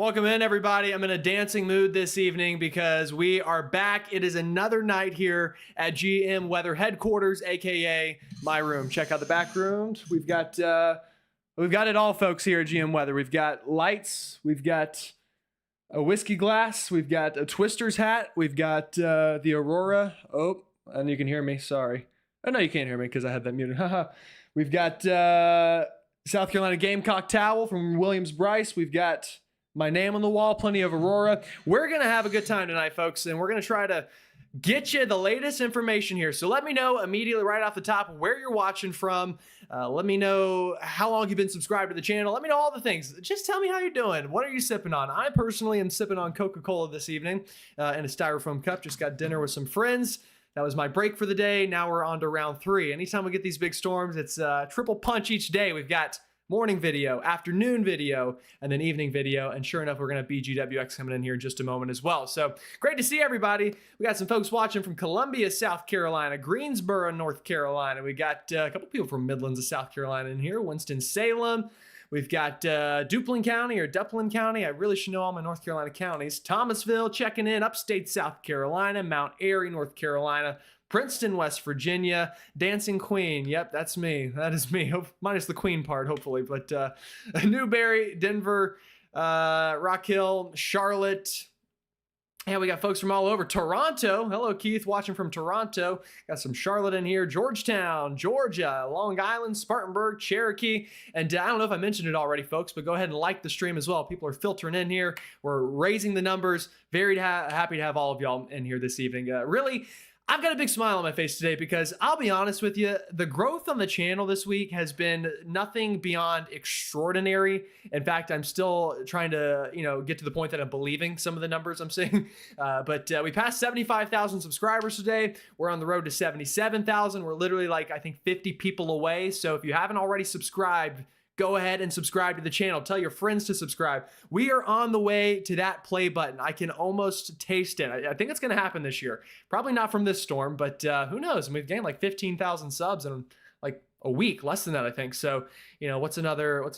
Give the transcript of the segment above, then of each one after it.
Welcome in, everybody. I'm in a dancing mood this evening because we are back. It is another night here at GMWeather headquarters, aka my room. Check out the back rooms. We've got it all, folks, here at GMWeather. We've got lights. We've got a whiskey glass. We've got a Twister's hat. We've got the Aurora. Oh, and you can hear me. Sorry. Oh no, you can't hear me because I had that muted. We've got South Carolina Gamecock towel from Williams-Brice. We've got my name on the wall, plenty of Aurora. We're going to have a good time tonight, folks, and we're going to try to get you the latest information here. So let me know immediately right off the top where you're watching from. Let me know how long you've been subscribed to the channel. Let me know all the things. Just tell me how you're doing. What are you sipping on? I personally am sipping on Coca-Cola this evening in a styrofoam cup. Just got dinner with some friends. That was my break for the day. Now we're on to round 3. Anytime we get these big storms, it's triple punch each day. We've got morning video, afternoon video, and then evening video. And sure enough, we're going to have GWX coming in here in just a moment as well. So great to see everybody. We got some folks watching from Columbia, South Carolina, Greensboro, North Carolina. We got a couple people from Midlands of South Carolina in here, Winston-Salem. We've got Duplin County or Duplin County. I really should know all my North Carolina counties. Thomasville checking in, upstate South Carolina, Mount Airy, North Carolina, Princeton, West Virginia, Dancing Queen. Yep, that's me. That is me. Minus the Queen part, hopefully. But Newberry, Denver, Rock Hill, Charlotte. Yeah, we got folks from all over. Toronto. Hello, Keith, watching from Toronto. Got some Charlotte in here. Georgetown, Georgia, Long Island, Spartanburg, Cherokee. And I don't know if I mentioned it already, folks, but go ahead and like the stream as well. People are filtering in here. We're raising the numbers. Very happy to have all of y'all in here this evening. Really, I've got a big smile on my face today because I'll be honest with you, the growth on the channel this week has been nothing beyond extraordinary. In fact, I'm still trying to, get to the point that I'm believing some of the numbers I'm seeing. But we passed 75,000 subscribers today. We're on the road to 77,000. We're literally I think 50 people away. So if you haven't already subscribed, go ahead and subscribe to the channel. Tell your friends to subscribe. We are on the way to that play button. I can almost taste it. I think it's going to happen this year. Probably not from this storm, but who knows? We've gained 15,000 subs in a week, less than that, I think. So, what's another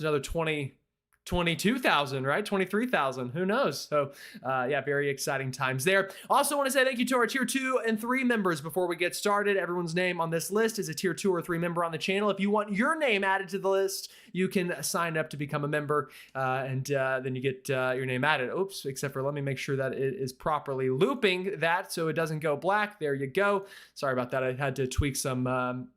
22,000, right? 23,000, who knows? So yeah, very exciting times there. Also want to say thank you to our tier 2 and 3 members before we get started. Everyone's name on this list is a tier 2 or 3 member on the channel. If you want your name added to the list, you can sign up to become a member and then you get your name added. Oops, except for let me make sure that it is properly looping that so it doesn't go black. There you go. Sorry about that. I had to tweak some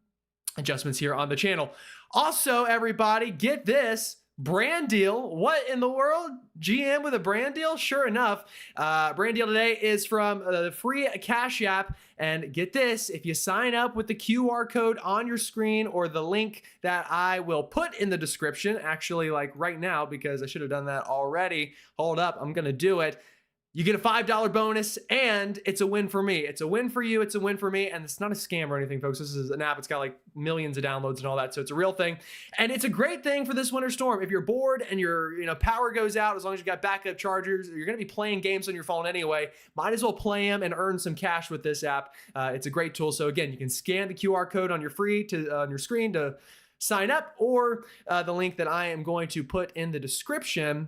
adjustments here on the channel. Also, everybody, get this. Brand deal. What in the world? GM with a brand deal? Sure enough, brand deal today is from the free Cash App. And get this, if you sign up with the QR code on your screen or the link that I will put in the description, actually right now, because I should have done that already. Hold up, I'm going to do it. You get a $5 bonus, and it's a win for me. It's a win for you. It's a win for me. And it's not a scam or anything, folks. This is an app. It's got millions of downloads and all that. So it's a real thing. And it's a great thing for this winter storm. If you're bored and your power goes out, as long as you got backup chargers, you're going to be playing games on your phone anyway. Might as well play them and earn some cash with this app. It's a great tool. So again, you can scan the QR code on your screen to sign up, or the link that I am going to put in the description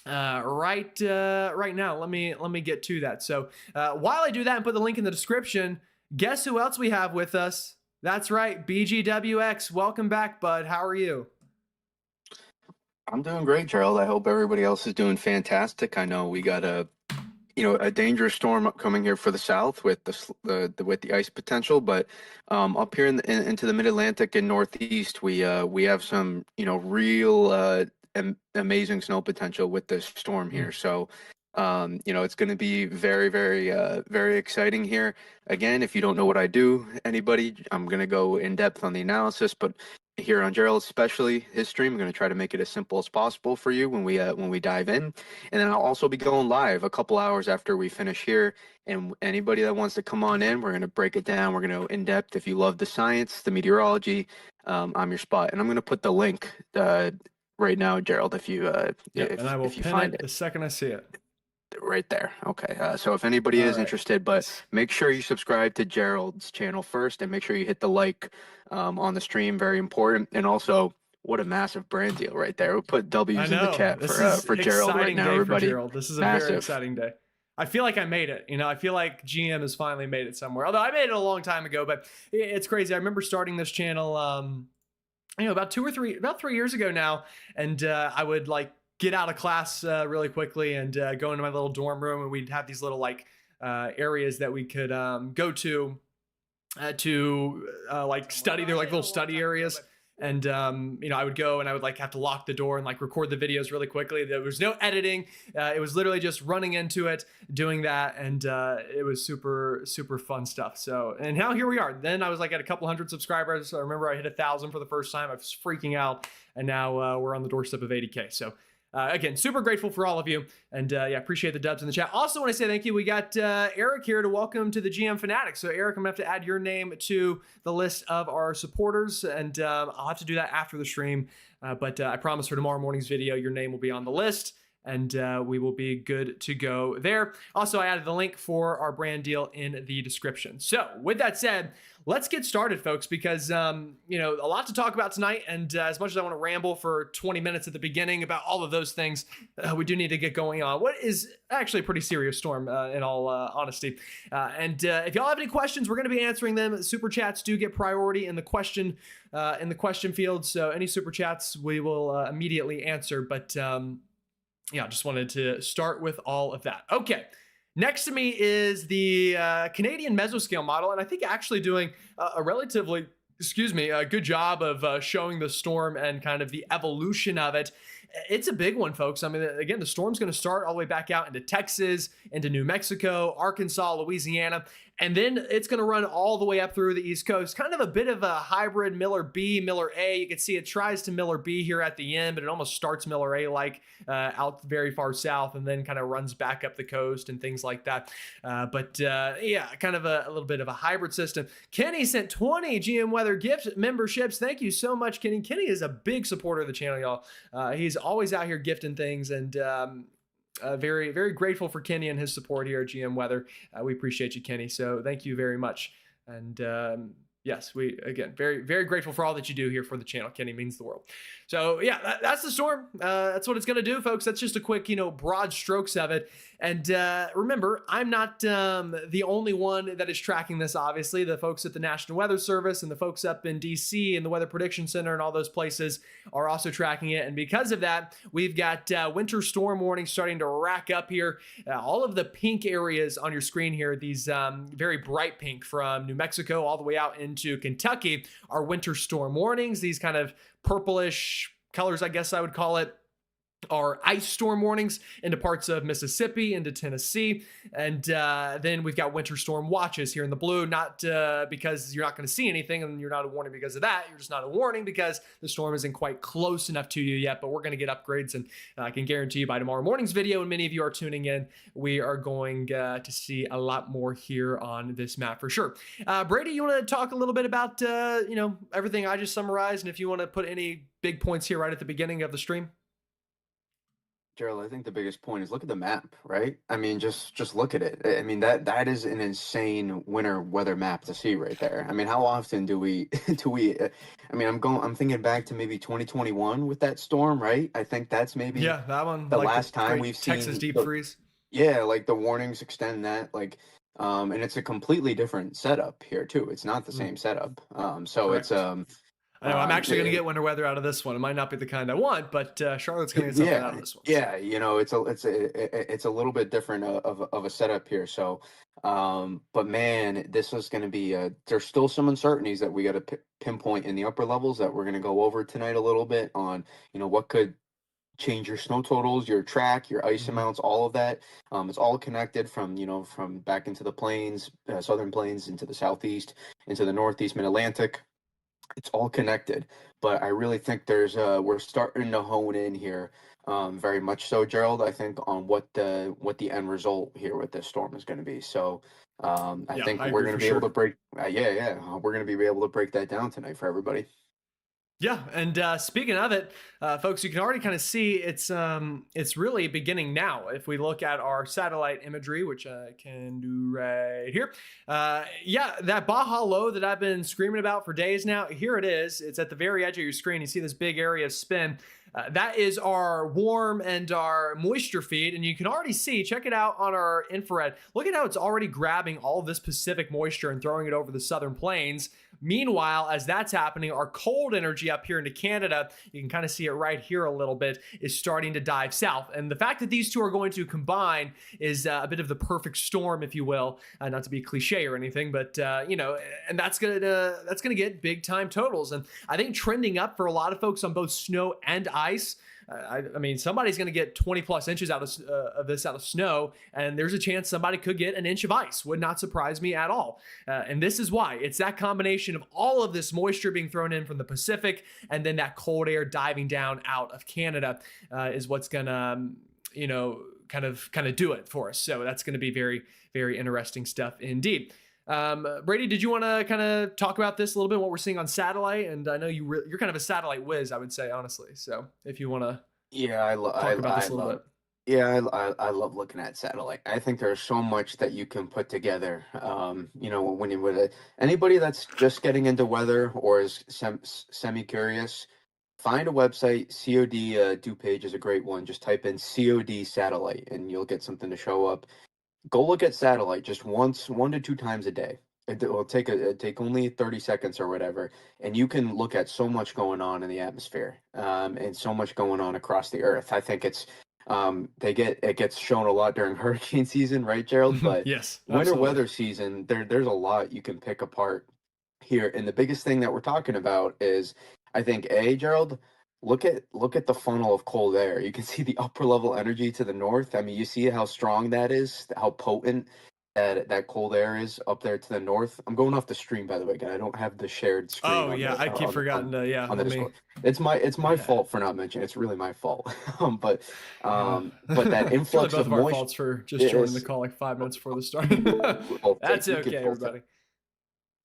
right now. Let me get to that. So while I do that and put the link in the description, guess who else we have with us? That's right, BGWX. Welcome back, bud. How are you? I'm doing great, Gerald. I hope everybody else is doing fantastic. I know we got a dangerous storm upcoming here for the south with the ice potential, but up here into the Mid-Atlantic and Northeast, we have some real amazing snow potential with this storm here. So it's going to be very, very, very exciting here. Again, if you don't know what I do, anybody, I'm going to go in depth on the analysis, but here on Gerald, especially his stream, I'm going to try to make it as simple as possible for you when we dive in. And then I'll also be going live a couple hours after we finish here. And anybody that wants to come on in, we're going to break it down. We're going to go in depth. If you love the science, the meteorology, I'm your spot. And I'm going to put the link right now, Gerald, if you and I will pin it the second I see it. Right there. Okay. So if anybody is interested, but make sure you subscribe to Gerald's channel first, and make sure you hit the like on the stream. Very important. And also, What a massive brand deal right there. We'll put I W's in the know. chat This is for Gerald right exciting now, day for everybody. Gerald. This is a very Massive. exciting day. I feel like I made it. I feel like GM has finally made it somewhere. Although I made it a long time ago, but it's crazy. I remember starting this channel about 3 years ago now, and I would like get out of class really quickly and go into my little dorm room, and we'd have these little like areas that we could go to like study. They're like little study areas. And I would go and I would like have to lock the door and like record the videos really quickly. There was no editing. It was literally just running into it, doing that, and it was super, super fun stuff. So, and now here we are. Then I was like at a couple hundred subscribers. I remember I hit 1,000 for the first time. I was freaking out, and now we're on the doorstep of 80K. So again, super grateful for all of you, and appreciate the dubs in the chat. Also want to say thank you. We got Eric here to welcome to the GM Fanatics. So Eric, I'm gonna have to add your name to the list of our supporters, and I'll have to do that after the stream. But I promise for tomorrow morning's video, your name will be on the list, and we will be good to go there. Also, I added the link for our brand deal in the description. So with that said, let's get started, folks, because a lot to talk about tonight. And as much as I want to ramble for 20 minutes at the beginning about all of those things, we do need to get going on what is actually a pretty serious storm, in all honesty. And if y'all have any questions, we're going to be answering them. Super chats do get priority in the question field, so any super chats we will immediately answer. But just wanted to start with all of that. Okay. Next to me is the Canadian mesoscale model, and I think actually doing a relatively, a good job of showing the storm and kind of the evolution of it. It's a big one, folks. I mean, again, the storm's going to start all the way back out into Texas, into New Mexico, Arkansas, Louisiana, and then it's going to run all the way up through the East Coast. Kind of a bit of a hybrid Miller B, Miller A. You can see it tries to Miller B here at the end, but it almost starts Miller A like out very far south and then kind of runs back up the coast and things like that. Kind of a little bit of a hybrid system. Kenny sent 20 GM Weather gift memberships. Thank you so much, Kenny. Kenny is a big supporter of the channel, y'all. He's always out here gifting things, and very, very grateful for Kenny and his support here at GM Weather. We appreciate you, Kenny. So thank you very much. And yes, we, again, very, very grateful for all that you do here for the channel. Kenny means the world. So yeah, that's the storm. That's what it's going to do, folks. That's just a quick, broad strokes of it. And remember, I'm not the only one that is tracking this, obviously. The folks at the National Weather Service and the folks up in DC and the Weather Prediction Center and all those places are also tracking it. And because of that, we've got winter storm warnings starting to rack up here. All of the pink areas on your screen here, these very bright pink from New Mexico all the way out into Kentucky, are winter storm warnings. These kind of purplish colors, I guess I would call it, are ice storm warnings into parts of Mississippi, into Tennessee. And then we've got winter storm watches here in the blue, not because you're not going to see anything and you're not a warning because of that. You're just not a warning because the storm isn't quite close enough to you yet, but we're going to get upgrades. And I can guarantee you by tomorrow morning's video, and many of you are tuning in, we are going to see a lot more here on this map for sure. Brady, you want to talk a little bit about, everything I just summarized? And if you want to put any big points here right at the beginning of the stream? Gerald, I think the biggest point is look at the map, right? I mean, just look at it. I mean, that is an insane winter weather map to see right there. I mean, how often do we I'm thinking back to maybe 2021 with that storm, right? I think that's maybe that one, the like last time we've seen Texas deep freeze. Yeah, like the warnings extend that, and it's a completely different setup here too. It's not the same setup. So Correct. it's I know I'm actually going to get winter weather out of this one. It might not be the kind I want, but Charlotte's going to get something out of this one. Yeah, it's a little bit different of a setup here. So, but man, this is going to be there's still some uncertainties that we got to pinpoint in the upper levels that we're going to go over tonight a little bit on. What could change your snow totals, your track, your ice amounts, all of that. It's all connected from back into the plains, southern plains, into the southeast, into the northeast, mid-Atlantic. It's all connected, but I really think we're starting to hone in here, very much so, Gerald. I think on what the end result here with this storm is going to be. So I think we're going to be able to break. We're going to be able to break that down tonight for everybody. Yeah, and speaking of it, folks, you can already kind of see it's really beginning now. If we look at our satellite imagery, which I can do right here, yeah, that Baja low that I've been screaming about for days now, here it is. It's at the very edge of your screen. You see this big area of spin. That is our warm and our moisture feed, and you can already see. Check it out on our infrared. Look at how it's already grabbing all of this Pacific moisture and throwing it over the southern plains. Meanwhile, as that's happening, our cold energy up here into Canada, you can kind of see it right here a little bit, is starting to dive south. And the fact that these two are going to combine is a bit of the perfect storm, if you will. Not to be cliche or anything, but and that's gonna get big time totals. And I think trending up for a lot of folks on both snow and ice. I mean, somebody's going to get 20 plus inches out of this out of snow, and there's a chance somebody could get an inch of ice. Would not surprise me at all. And this is why it's that combination of all of this moisture being thrown in from the Pacific, and then that cold air diving down out of Canada is what's gonna, kind of do it for us. So that's going to be very, very interesting stuff indeed. Brady, did you want to kind of talk about this a little bit, what we're seeing on satellite? And I know you're kind of a satellite whiz, I would say, honestly. So if you want to Yeah, talk about this a little love. bit. Yeah, I love looking at satellite. I think there's so much that you can put together. When you with anybody that's just getting into weather or is semi curious, find a website. COD do page is a great one. Just type in COD satellite, and you'll get something to show up. Go look at satellite just once, 1 to 2 times a day. It will take only 30 seconds or whatever, and you can look at so much going on in the atmosphere, and so much going on across the earth. I think it gets shown a lot during hurricane season, right, Gerald? But Yes, winter absolutely. weather season, there's a lot you can pick apart here. And the biggest thing that we're talking about is, I think, Gerald, look at the funnel of cold air. You can see the upper level energy to the north. I mean, you see how strong that is, how potent that cold air is up there to the north. I'm going off the stream, by the way, guys. I don't have the shared screen Oh on yeah, the I keep forgetting to, yeah. on the Let me. Discord. It's my fault for not mentioning. It's really my fault. but Yeah, but that it's really influx both of of our moisture faults for just joining the is call like 5 minutes before the start. full take. That's You can okay, full take.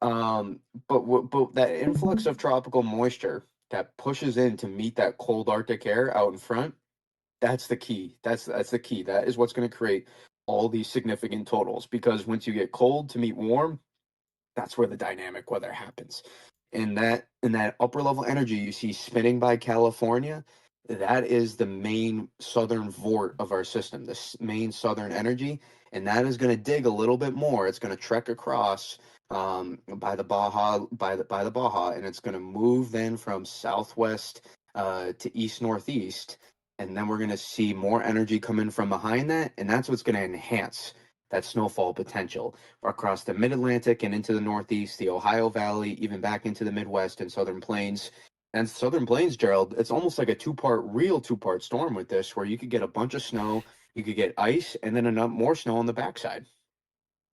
everybody. But that influx of tropical moisture that pushes in to meet that cold Arctic air out in front, that's the key. That's the key. That is what's going to create all these significant totals. Because once you get cold to meet warm, that's where the dynamic weather happens. In that upper level energy you see spinning by California, that is the main southern vort of our system, the main southern energy, and that is going to dig a little bit more. It's going to trek across by the Baja, and it's going to move then from southwest to east northeast, and then we're going to see more energy coming from behind that, and that's what's going to enhance that snowfall potential across the mid-Atlantic and into the Northeast, the Ohio Valley, even back into the Midwest and Southern Plains. And Southern Plains, Gerald, it's almost like a real two-part storm with this, where you could get a bunch of snow, you could get ice, and then enough more snow on the backside.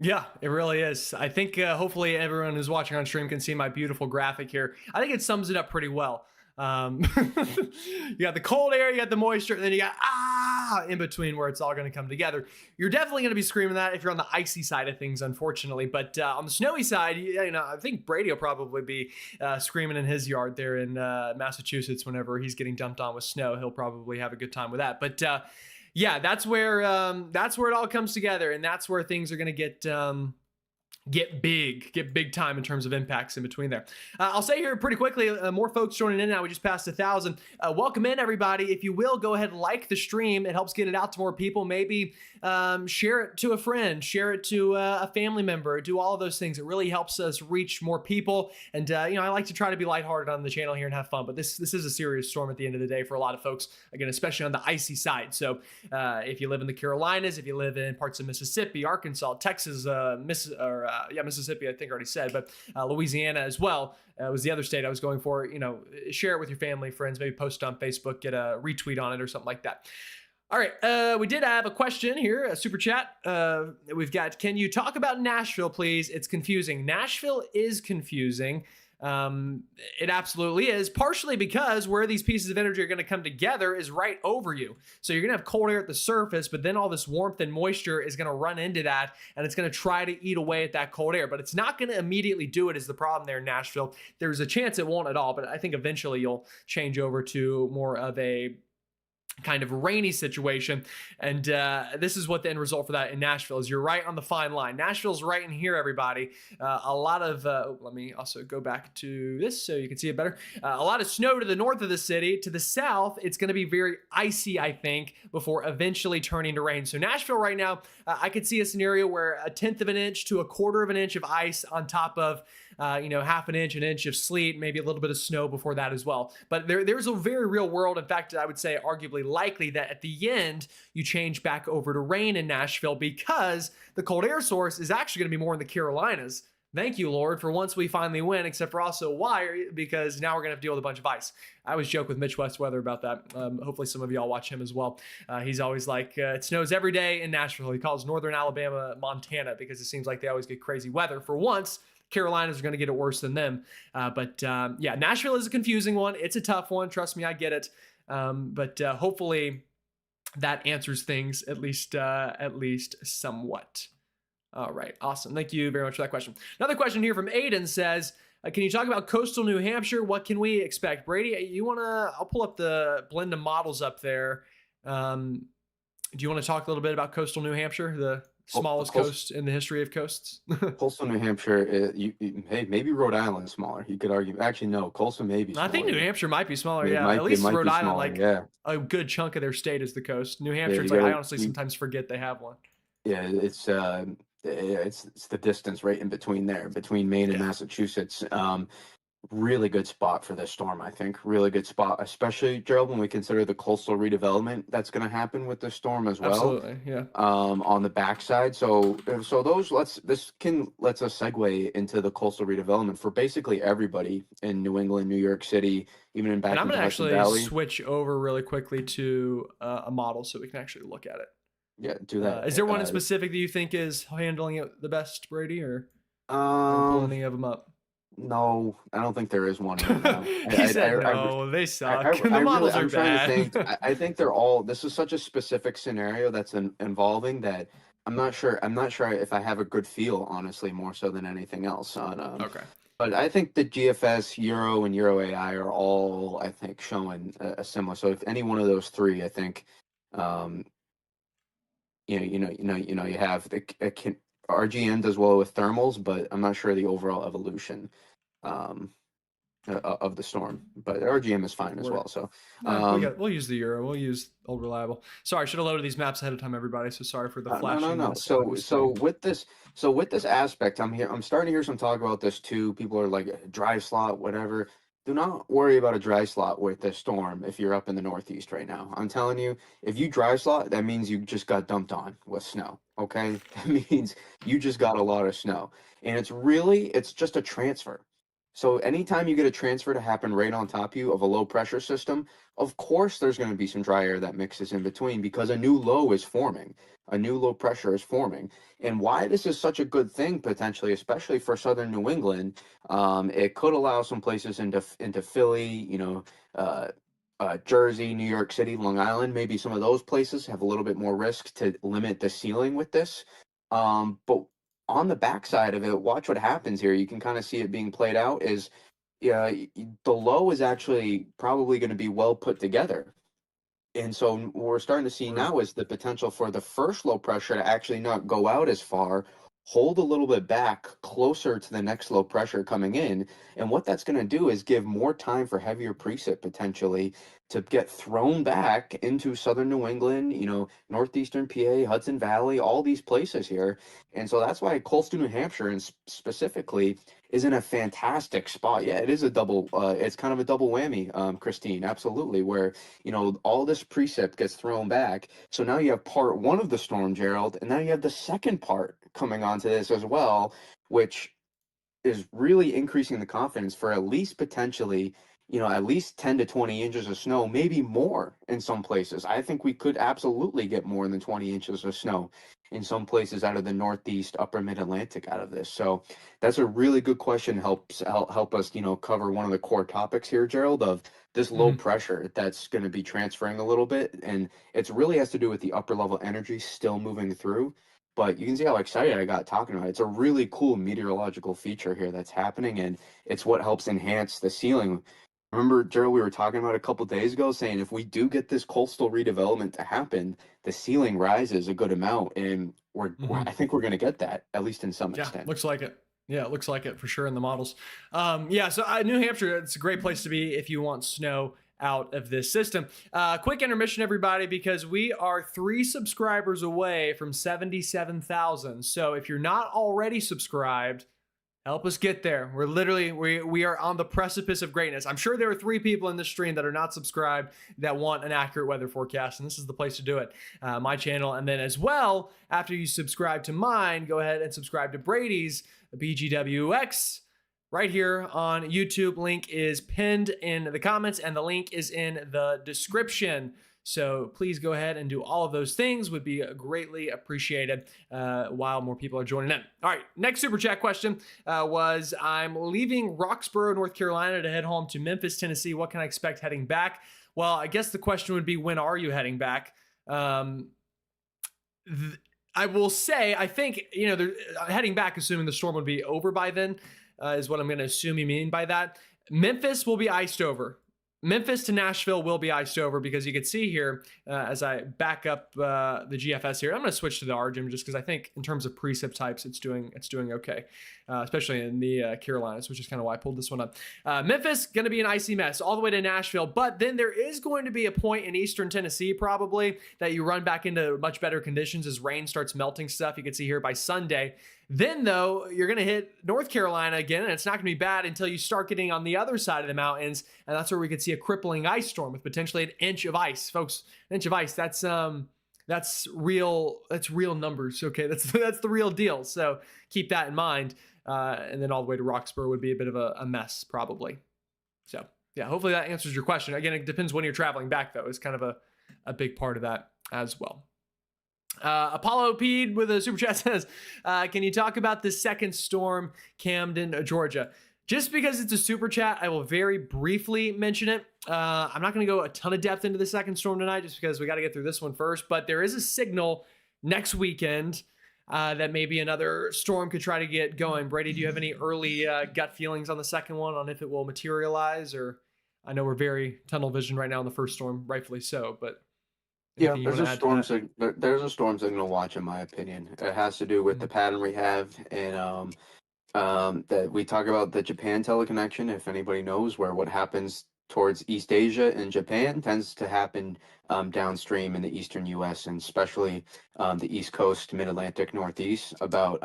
Yeah, it really is. I think hopefully everyone who's watching on stream can see my beautiful graphic here. I think it sums it up pretty well. You got the cold air, you got the moisture, and then you got in between where it's all going to come together. You're definitely going to be screaming that if you're on the icy side of things, unfortunately. But on the snowy side, I think Brady will probably be screaming in his yard there in Massachusetts whenever he's getting dumped on with snow. He'll probably have a good time with that. But yeah, that's where it all comes together, and that's where things are going to get big time in terms of impacts in between there. I'll say here pretty quickly, more folks joining in now. We just passed 1,000. Welcome in, everybody. If you will, go ahead and like the stream. It helps get it out to more people. Maybe share it to a friend, share it to a family member, do all of those things. It really helps us reach more people. And I like to try to be lighthearted on the channel here and have fun, but this is a serious storm at the end of the day for a lot of folks, again, especially on the icy side. So if you live in the Carolinas, if you live in parts of Mississippi, Arkansas, Texas, Mississippi, I think I already said, but Louisiana as well was the other state I was going for. Share it with your family, friends, maybe post it on Facebook, get a retweet on it or something like that. All right, we did have a question here, a super chat. We've got, can you talk about Nashville, please? It's confusing. Nashville is confusing. Um, it absolutely is, partially because where these pieces of energy are going to come together is right over you. So you're going to have cold air at the surface, but then all this warmth and moisture is going to run into that, and it's going to try to eat away at that cold air. But it's not going to immediately do it, is the problem there in Nashville. There's a chance it won't at all, but I think eventually you'll change over to more of a kind of rainy situation. And this is what the end result for that in Nashville is. You're right on the fine line. Nashville's right in here, everybody. A lot of, let me also go back to this so you can see it better. A lot of snow to the north of the city. To the south, it's going to be very icy, I think, before eventually turning to rain. So Nashville right now, I could see a scenario where 1/10 of an inch to 1/4 of an inch of ice on top of half an inch of sleet, maybe a little bit of snow before that as well. But there's a very real world. In fact, I would say arguably likely that at the end you change back over to rain in Nashville because the cold air source is actually going to be more in the Carolinas. Thank you, Lord, for once we finally win, except for also why, because now we're going to have to deal with a bunch of ice. I always joke with Mitch Westweather about that. Hopefully some of y'all watch him as well. He's always like, it snows every day in Nashville. He calls northern Alabama Montana because it seems like they always get crazy weather. For once, Carolinas are going to get it worse than them. Yeah, Nashville is a confusing one. It's a tough one. Trust me, I get it. But hopefully that answers things at least somewhat. All right, awesome. Thank you very much for that question. Another question here from Aiden says, can you talk about coastal New Hampshire? What can we expect? Brady, you want to, I'll pull up the blend of models up there. Do you want to talk a little bit about coastal New Hampshire, the smallest coast in the history of coasts? Coastal New Hampshire, hey, maybe Rhode Island's smaller. You could argue. Actually, no, coastal may be smaller. I think New Hampshire might be smaller. At least Rhode Island, smaller, a good chunk of their state is the coast. New Hampshire, I honestly sometimes forget they have one. Yeah, it's the distance right in between there, between Maine and Massachusetts. Really good spot for this storm, I think. Really good spot, especially, Gerald, when we consider the coastal redevelopment that's going to happen with this storm as well. Absolutely, yeah. On the backside, so those let's us segue into the coastal redevelopment for basically everybody in New England, New York City, even in back. And I'm going to actually switch over really quickly to a model so we can actually look at it. Yeah, do that. Is there one in specific that you think is handling it the best, Brady, or pull any of them up? No, I don't think there is one. He said no, they suck. The models are bad. I think they're all. This is such a specific scenario that's involving that. I'm not sure if I have a good feel, honestly, more so than anything else on. Okay. But I think the GFS, Euro, and Euro AI are all, I think, showing a similar. So if any one of those three, I think, you have the RGN does well with thermals, but I'm not sure the overall evolution of the storm. But RGM is fine as well. So we'll use the Euro. We'll use Old Reliable. Sorry, I should have loaded these maps ahead of time, everybody. So sorry for the flashing. No. So with this aspect, I'm starting to hear some talk about this too. People are like dry slot, whatever. Do not worry about a dry slot with this storm if you're up in the Northeast right now. I'm telling you, if you dry slot, that means you just got dumped on with snow. Okay? That means you just got a lot of snow. And it's just a transfer. So anytime you get a transfer to happen right on top of you of a low pressure system, of course there's going to be some dry air that mixes in between because a new low is forming. A new low pressure is forming. And why this is such a good thing potentially, especially for southern New England, it could allow some places into Philly, Jersey, New York City, Long Island, maybe some of those places have a little bit more risk to limit the ceiling with this. But on the backside of it, watch what happens here. You can kind of see it being played out is the low is actually probably going to be well put together. And so what we're starting to see now is the potential for the first low pressure to actually not go out as far, hold a little bit back closer to the next low pressure coming in. And what that's going to do is give more time for heavier precip potentially to get thrown back into southern New England, northeastern PA, Hudson Valley, all these places here. And so that's why coastal New Hampshire and specifically is in a fantastic spot. Yeah, it is a double, it's kind of a double whammy, Christine, absolutely, where, all this precip gets thrown back. So now you have part one of the storm, Gerald, and now you have the second part coming onto this as well, which is really increasing the confidence for at least potentially, at least 10 to 20 inches of snow, maybe more in some places. I think we could absolutely get more than 20 inches of snow in some places out of the Northeast, upper mid-Atlantic out of this. So that's a really good question. Help us, cover one of the core topics here, Gerald, of this low Mhm. pressure that's going to be transferring a little bit. And it's really has to do with the upper level energy still moving through. But you can see how excited I got talking about it. It's a really cool meteorological feature here that's happening, and it's what helps enhance the ceiling. Remember, Gerald, we were talking about a couple days ago saying if we do get this coastal redevelopment to happen, the ceiling rises a good amount, and I Mhm. think we're going to get that, at least in some Yeah, extent. looks like it. Yeah, it looks like it for sure in the models. Yeah, so New Hampshire, it's a great place to be if you want snow out of this system. Quick intermission, everybody, because we are 3 subscribers away from 77,000. So if you're not already subscribed, help us get there. We are on the precipice of greatness. I'm sure there are 3 people in this stream that are not subscribed that want an accurate weather forecast, and this is the place to do it. My channel, and then as well, after you subscribe to mine, go ahead and subscribe to Brady's BGWX right here on YouTube. Link is pinned in the comments, and the link is in the description. So please go ahead and do all of those things. Would be greatly appreciated while more people are joining in. All right, next super chat question was, I'm leaving Roxborough, North Carolina to head home to Memphis, Tennessee. What can I expect heading back? Well, I guess the question would be, when are you heading back? I will say, I think, heading back, assuming the storm would be over by then, is what I'm going to assume you mean by that. Memphis will be iced over. Memphis to Nashville will be iced over, because you can see here as I back up the GFS here. I'm going to switch to the RGIM just because I think in terms of precip types, it's doing okay, especially in the Carolinas, which is kind of why I pulled this one up. Memphis going to be an icy mess all the way to Nashville, but then there is going to be a point in eastern Tennessee probably that you run back into much better conditions as rain starts melting stuff. You can see here by Sunday. Then, though, you're going to hit North Carolina again, and it's not going to be bad until you start getting on the other side of the mountains, and that's where we could see a crippling ice storm with potentially an inch of ice, folks. An inch of ice. That's real. That's real numbers. Okay, that's the real deal. So keep that in mind. And then all the way to Roxborough would be a bit of a mess, probably. So yeah, hopefully that answers your question. Again, it depends when you're traveling back, though. Is kind of a big part of that as well. Apollo Pede with a super chat says, can you talk about the second storm, Camden, Georgia? Just because it's a super chat, I will very briefly mention it. I'm not going to go a ton of depth into the second storm tonight, just because we got to get through this one first. But there is a signal next weekend that maybe another storm could try to get going. Brady, do you have any early gut feelings on the second one, on if it will materialize? Or I know we're very tunnel vision right now on the first storm, rightfully so, but Yeah, anything you want to add to that? there's a storm signal to watch, in my opinion. It has to do with the pattern we have, and that we talk about the Japan teleconnection. If anybody knows where what happens towards East Asia and Japan tends to happen downstream in the eastern U.S., and especially the East Coast, Mid-Atlantic, Northeast, about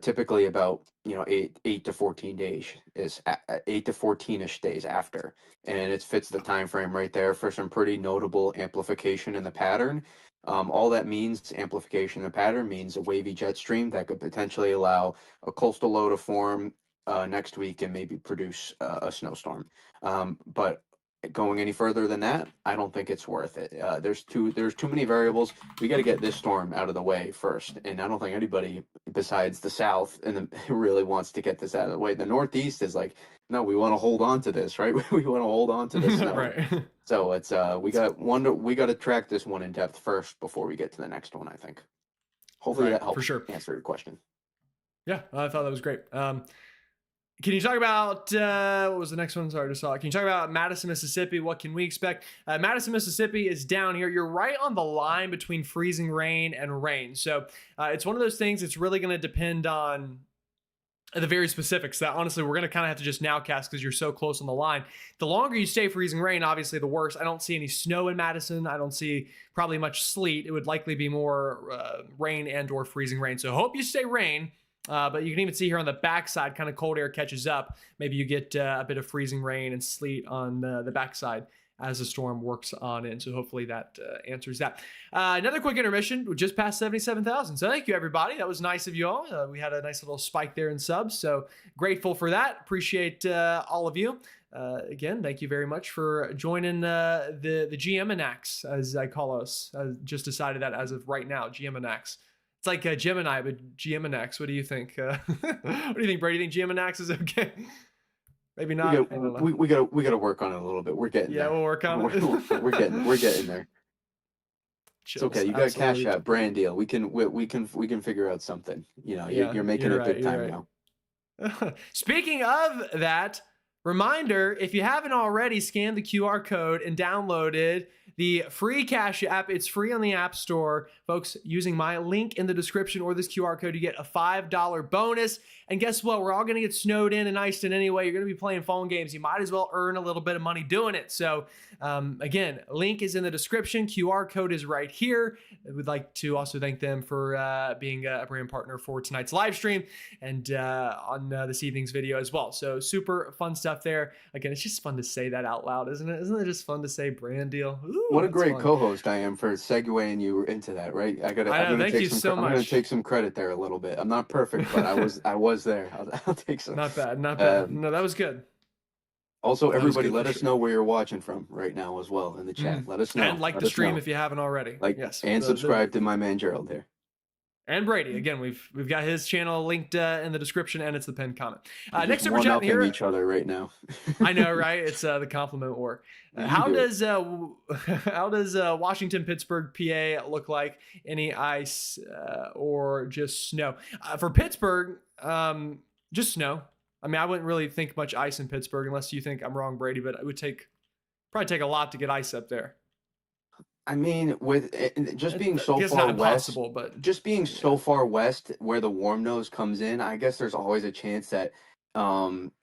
typically about 8 to 14 days is 8 to 14ish days after, and it fits the time frame right there for some pretty notable amplification in the pattern. All that means, amplification in the pattern, means a wavy jet stream that could potentially allow a coastal low to form next week and maybe produce a snowstorm. But going any further than that, I don't think it's worth it. There's too many variables. We got to get this storm out of the way first, and I don't think anybody besides the South really wants to get this out of the way. The Northeast is like, no, we want to hold on to this, right? We want to hold on to this snow. Right. So it's we got to track this one in depth first before we get to the next one, I think. Hopefully Right, that helps for sure. answer your question. Yeah, I thought that was great. Can you talk about what was the next one? Sorry, I just saw it. Can you talk about Madison, Mississippi? What can we expect? Madison, Mississippi is down here. You're right on the line between freezing rain and rain. So it's one of those things. It's really going to depend on the very specifics that honestly we're going to kind of have to just nowcast because you're so close on the line. The longer you stay freezing rain, obviously the worse. I don't see any snow in Madison. I don't see probably much sleet. It would likely be more rain and or freezing rain. So hope you stay rain. But you can even see here on the backside, kind of cold air catches up. Maybe you get a bit of freezing rain and sleet on the backside as the storm works on in. So hopefully that answers that. Another quick intermission. We just passed 77,000. So thank you, everybody. That was nice of you all. We had a nice little spike there in subs. So grateful for that. Appreciate all of you. again, thank you very much for joining the GMNX, as I call us. I just decided that as of right now, GMNX. It's like Gemini, but GMNX. What do you think? What do you think, Brady? You think GMNX is okay? Maybe We not. got I don't know. we got to work on it a little bit. We're getting Yeah, there. we'll work on We're it. getting there. It's okay. Chills. You got a Cash Absolutely. App brand deal. We can figure out something. You know, Yeah, you're making you're a right. good time You're now. right. Speaking of that, reminder, if you haven't already scanned the QR code and downloaded the free Cash App, it's free on the App Store. Folks, using my link in the description or this QR code, you get a $5 bonus. And guess what? We're all going to get snowed in and iced in anyway. You're going to be playing phone games. You might as well earn a little bit of money doing it. So, again, link is in the description. QR code is right here. I would like to also thank them for being a brand partner for tonight's live stream and on this evening's video as well. So super fun stuff there. Again, it's just fun to say that out loud, isn't it? Isn't it just fun to say brand deal? Ooh, What a that's great fun. co-host I am for segueing you into that, right? I know. I'm gonna Thank take you so I'm gonna much. take some credit there a little bit. I'm not perfect, but I was there. I'll take some. Not bad. Not bad. Um, No, that was good. Also, That was everybody, good for let us sure. know where you're watching from right now as well in the chat. Let us And know. like Let the us stream know. if you haven't already. Like Yes. and subscribe to my man Gerald here. And Brady. Again, we've got his channel linked in the description, and it's the pinned comment. We're Next just super one chat upping here. each other right now. I know, right? It's the compliment war. You do it. How does Washington, Pittsburgh, PA look like? Any ice or just snow? For Pittsburgh, just snow. I mean, I wouldn't really think much ice in Pittsburgh unless you think I'm wrong, Brady. But it would probably take a lot to get ice up there. I mean, with it, just being I so guess far not west, impossible, but just being yeah, so far west where the warm nose comes in, I guess there's always a chance that,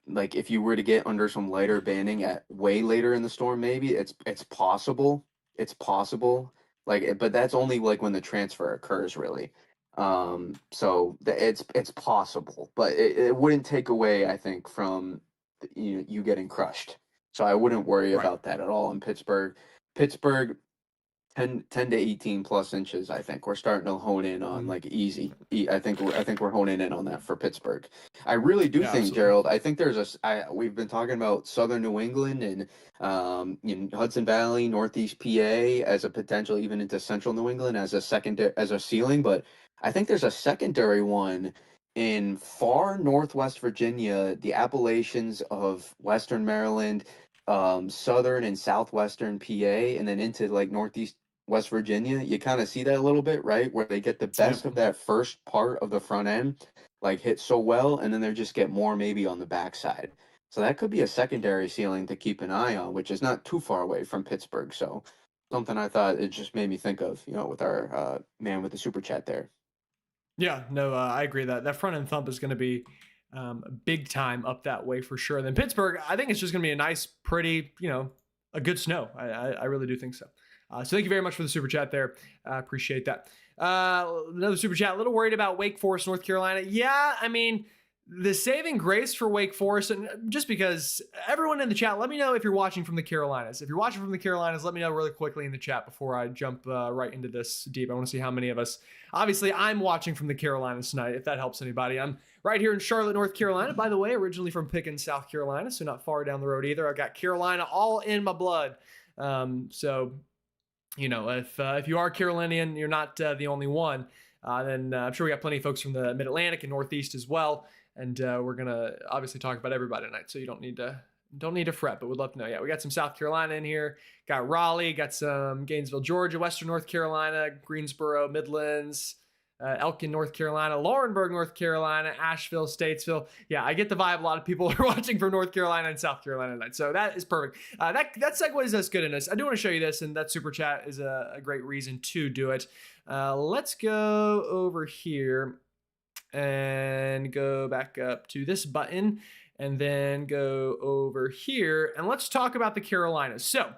like if you were to get under some lighter banding at way later in the storm, maybe it's possible. It's possible. But that's only like when the transfer occurs, really. It's possible, but it wouldn't take away, I think, from you getting crushed. So I wouldn't worry right. about that at all in Pittsburgh. Pittsburgh. 10 to 18 plus inches. I think we're starting to hone in on like easy. I think we're honing in on that for Pittsburgh. I really do Yeah, think, absolutely. Gerald. I think we've been talking about southern New England and Hudson Valley, Northeast PA as a potential, even into central New England as a secondary as a ceiling. But I think there's a secondary one in far northwest Virginia, the Appalachians of Western Maryland, southern and southwestern PA, and then into like northeast West Virginia. You kind of see that a little bit, right? Where they get the best Yep. of that first part of the front end, like hit so well, and then they just get more maybe on the backside. So that could be a secondary ceiling to keep an eye on, which is not too far away from Pittsburgh. So something I thought it just made me think of, with our man with the super chat there. Yeah, no, I agree that front end thump is going to be big time up that way for sure. And then Pittsburgh, I think it's just going to be a nice, pretty, a good snow. I really do think so. So thank you very much for the super chat there. I appreciate that. Another super chat. A little worried about Wake Forest, North Carolina. Yeah, I mean, the saving grace for Wake Forest, and just because everyone in the chat, let me know if you're watching from the Carolinas. If you're watching from the Carolinas, let me know really quickly in the chat before I jump right into this deep. I want to see how many of us. Obviously, I'm watching from the Carolinas tonight, if that helps anybody. I'm right here in Charlotte, North Carolina. By the way, originally from Pickens, South Carolina, so not far down the road either. I got Carolina all in my blood. So, if you are Carolinian, you're not the only one. Then I'm sure we got plenty of folks from the Mid-Atlantic and Northeast as well. And we're gonna obviously talk about everybody tonight, so you don't need to fret. But we'd love to know. Yeah, we got some South Carolina in here, got Raleigh, got some Gainesville, Georgia, Western North Carolina, Greensboro, Midlands, Elkin, North Carolina, Laurinburg, North Carolina, Asheville, Statesville. Yeah, I get the vibe. A lot of people are watching from North Carolina and South Carolina tonight, so that is perfect. That segues us good in this. I do want to show you this, and that super chat is a great reason to do it. Let's go over here and go back up to this button and then go over here and let's talk about the Carolinas. So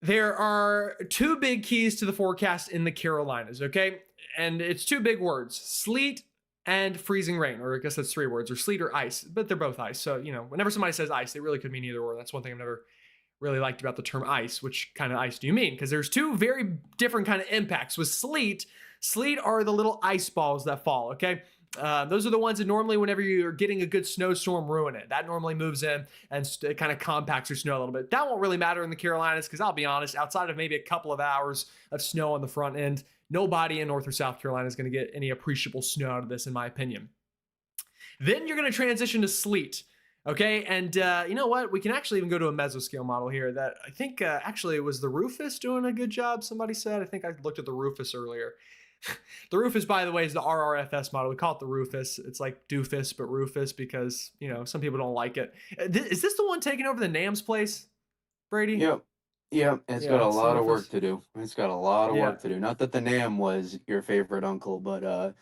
there are two big keys to the forecast in the Carolinas, okay? And it's two big words: sleet and freezing rain, or I guess that's three words, or sleet or ice, but they're both ice. So, whenever somebody says ice, they really could mean either or. That's one thing I've never really liked about the term ice. Which kind of ice do you mean? Because there's two very different kind of impacts. With sleet are the little ice balls that fall, okay? Those are the ones that normally, whenever you're getting a good snowstorm, ruin it. That normally moves in and it kind of compacts your snow a little bit. That won't really matter in the Carolinas because I'll be honest, outside of maybe a couple of hours of snow on the front end, nobody in North or South Carolina is going to get any appreciable snow out of this, in my opinion. Then you're going to transition to sleet. Okay, and you know what? We can actually even go to a mesoscale model here that I think actually it was the Rufus doing a good job, somebody said. I think I looked at the Rufus earlier. The Rufus, by the way, is the RRFS model. We call it the Rufus. It's like doofus, but Rufus because, some people don't like it. Is this the one taking over the NAM's place, Brady? Yep. Yep. It's got a lot of work to do. It's got a lot of work to do. Not that the NAM was your favorite uncle, but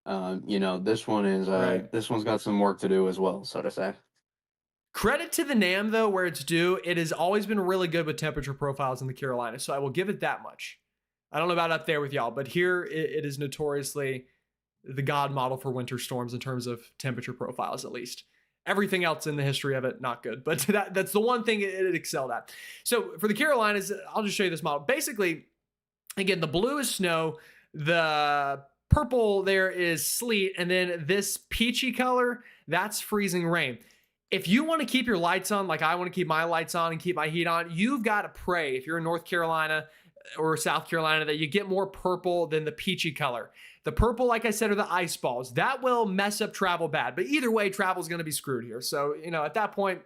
this one is this one's got some work to do as well, so to say. Credit to the NAM, though, where it's due. It has always been really good with temperature profiles in the Carolinas, so I will give it that much. I don't know about up there with y'all, but here it is notoriously the god model for winter storms in terms of temperature profiles, at least. Everything else in the history of it, not good, but that's the one thing it excelled at. So for the Carolinas, I'll just show you this model. Basically, again, the blue is snow, the purple there is sleet, and then this peachy color, that's freezing rain. If you want to keep your lights on, like I want to keep my lights on and keep my heat on, you've got to pray, if you're in North Carolina or South Carolina, that you get more purple than the peachy color. The purple, like I said, are the ice balls. That will mess up travel bad. But either way, travel is going to be screwed here. So, at that point,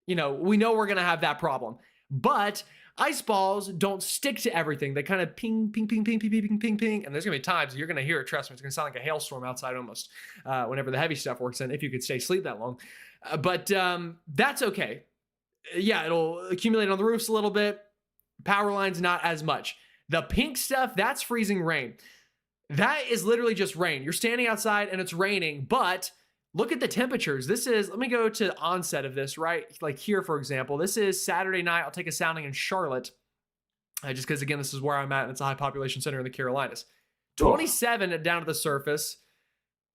we know we're going to have that problem. But ice balls don't stick to everything. They kind of ping, ping, ping, ping, ping, ping, ping, ping, ping. And there's going to be times you're going to hear it. Trust me, it's going to sound like a hailstorm outside almost whenever the heavy stuff works in, if you could stay asleep that long. But that's okay. Yeah, it'll accumulate on the roofs a little bit. Power lines, not as much. The pink stuff, that's freezing rain. That is literally just rain. You're standing outside and it's raining, but look at the temperatures. Let me go to the onset of this, right? Like here, for example, this is Saturday night. I'll take a sounding in Charlotte, just because, again, this is where I'm at, and it's a high population center in the Carolinas. 27 down to the surface,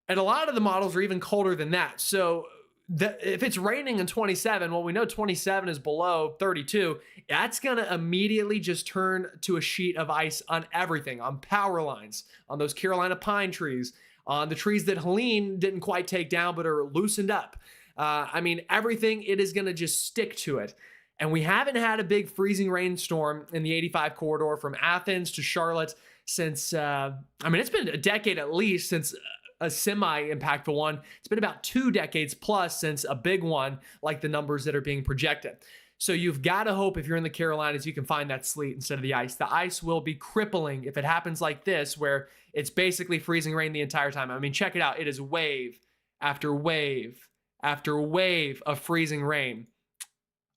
and a lot of the models are even colder than that. So if it's raining in 27, well, we know 27 is below 32. That's going to immediately just turn to a sheet of ice on everything, on power lines, on those Carolina pine trees, on the trees that Helene didn't quite take down but are loosened up. Everything, it is going to just stick to it. And we haven't had a big freezing rainstorm in the 85 corridor from Athens to Charlotte since, it's been a decade at least since a semi-impactful one. It's been about 2 decades plus since a big one, like the numbers that are being projected. So you've got to hope, if you're in the Carolinas, you can find that sleet instead of the ice. The ice will be crippling if it happens like this, where it's basically freezing rain the entire time. Check it out. It is wave after wave after wave of freezing rain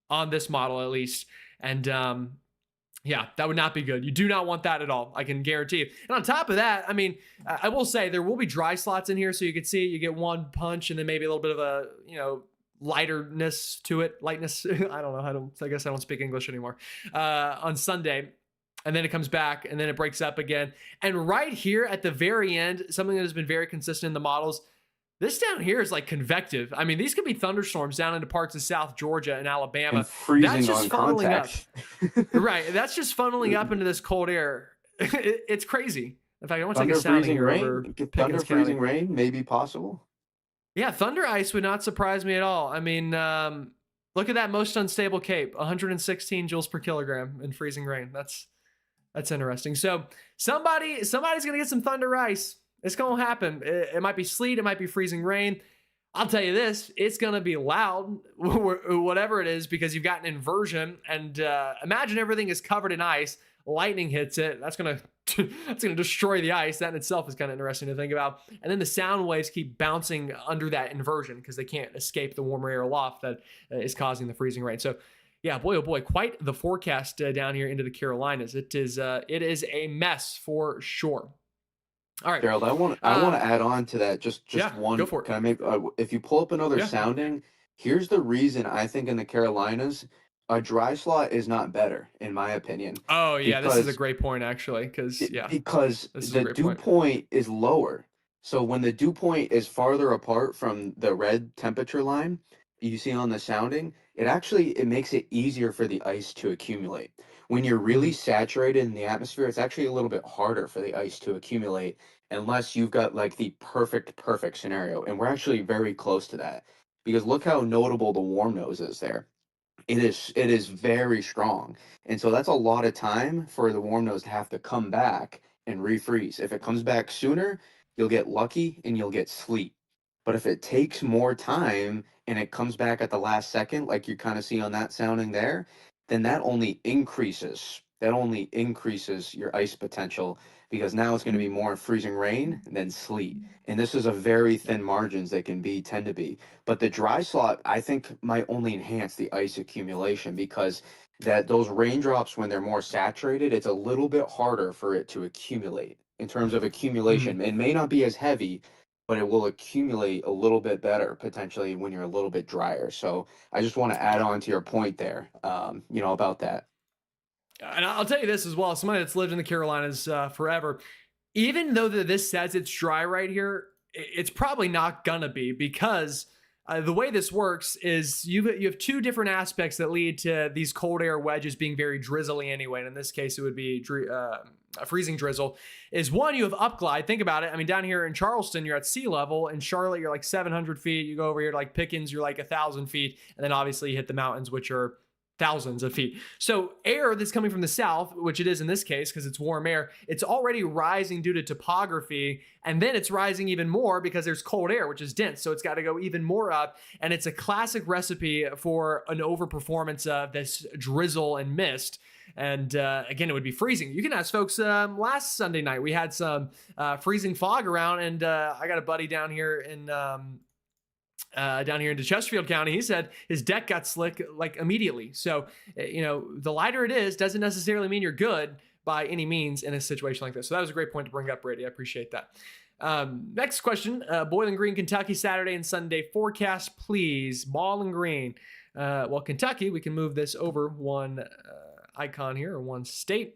on this model, at least. And yeah, that would not be good. You do not want that at all. I can guarantee you. And on top of that, I will say there will be dry slots in here. So you can see you get one punch and then maybe a little bit of a, lightness to it. Lightness. I don't know. I guess I don't speak English anymore. On Sunday. And then it comes back and then it breaks up again. And right here at the very end, something that has been very consistent in the models, this down here is like convective. These could be thunderstorms down into parts of South Georgia and Alabama. And freezing that's just on funneling contact. up. Right. That's just funneling up into this cold air. It's crazy. In fact, I want to take a Thunder sounding freezing over rain. Pickens Thunder County. freezing rain may be possible. Yeah, thunder ice would not surprise me at all. Look at that most unstable Cape, 116 joules per kilogram in freezing rain. That's interesting. So somebody's gonna get some thunder ice. It's gonna happen. It might be sleet, it might be freezing rain. I'll tell you this, it's gonna be loud, whatever it is, because you've got an inversion. And imagine everything is covered in ice. Lightning hits it. That's gonna destroy the ice. That in itself is kind of interesting to think about. And then the sound waves keep bouncing under that inversion because they can't escape the warmer air aloft that is causing the freezing rain. So yeah, boy, oh boy, quite the forecast down here into the Carolinas. It is a mess for sure. All right, Gerald, I want to add on to that just one. Go for it. Can I make if you pull up another sounding? Here's the reason I think in the Carolinas a dry slot is not better, in my opinion. Oh yeah, this is a great point actually, because the dew point is lower. So when the dew point is farther apart from the red temperature line you see on the sounding, it makes it easier for the ice to accumulate. When you're really Mhm. saturated in the atmosphere, it's actually a little bit harder for the ice to accumulate unless you've got like the perfect scenario. And we're actually very close to that because look how notable the warm nose is there. It is very strong. And so that's a lot of time for the warm nose to have to come back and refreeze. If it comes back sooner, you'll get lucky and you'll get sleet. But if it takes more time and it comes back at the last second, like you kind of see on that sounding there, then that only increases your ice potential because now it's going to be more freezing rain than sleet. And this is a very thin margins they can be tend to be. But the dry slot, I think, might only enhance the ice accumulation because that those raindrops, when they're more saturated, it's a little bit harder for it to accumulate. In terms of Mhm. accumulation, it may not be as heavy, but it will accumulate a little bit better potentially when you're a little bit drier. So I just want to add on to your point there, about that. And I'll tell you this as well. Somebody that's lived in the Carolinas forever, even though this says it's dry right here, it's probably not gonna be because the way this works is you have two different aspects that lead to these cold air wedges being very drizzly anyway. And in this case, it would be a freezing drizzle. Is one, you have upglide. Think about it. I mean, down here in Charleston, you're at sea level. In Charlotte, you're like 700 feet. You go over here to like Pickens, you're like 1,000 feet, and then obviously you hit the mountains, which are thousands of feet. So air that's coming from the south, which it is in this case because it's warm air, it's already rising due to topography, and then it's rising even more because there's cold air, which is dense. So it's got to go even more up, and it's a classic recipe for an overperformance of this drizzle and mist. And again, it would be freezing. You can ask folks. Last Sunday night, we had some freezing fog around, and I got a buddy down here into Chesterfield County. He said his deck got slick like immediately. So, the lighter it is doesn't necessarily mean you're good by any means in a situation like this. So that was a great point to bring up, Brady. I appreciate that. Next question, Bowling Green, Kentucky, Saturday and Sunday forecast, please. Bowling Green. Well, Kentucky, we can move this over one icon here or one state.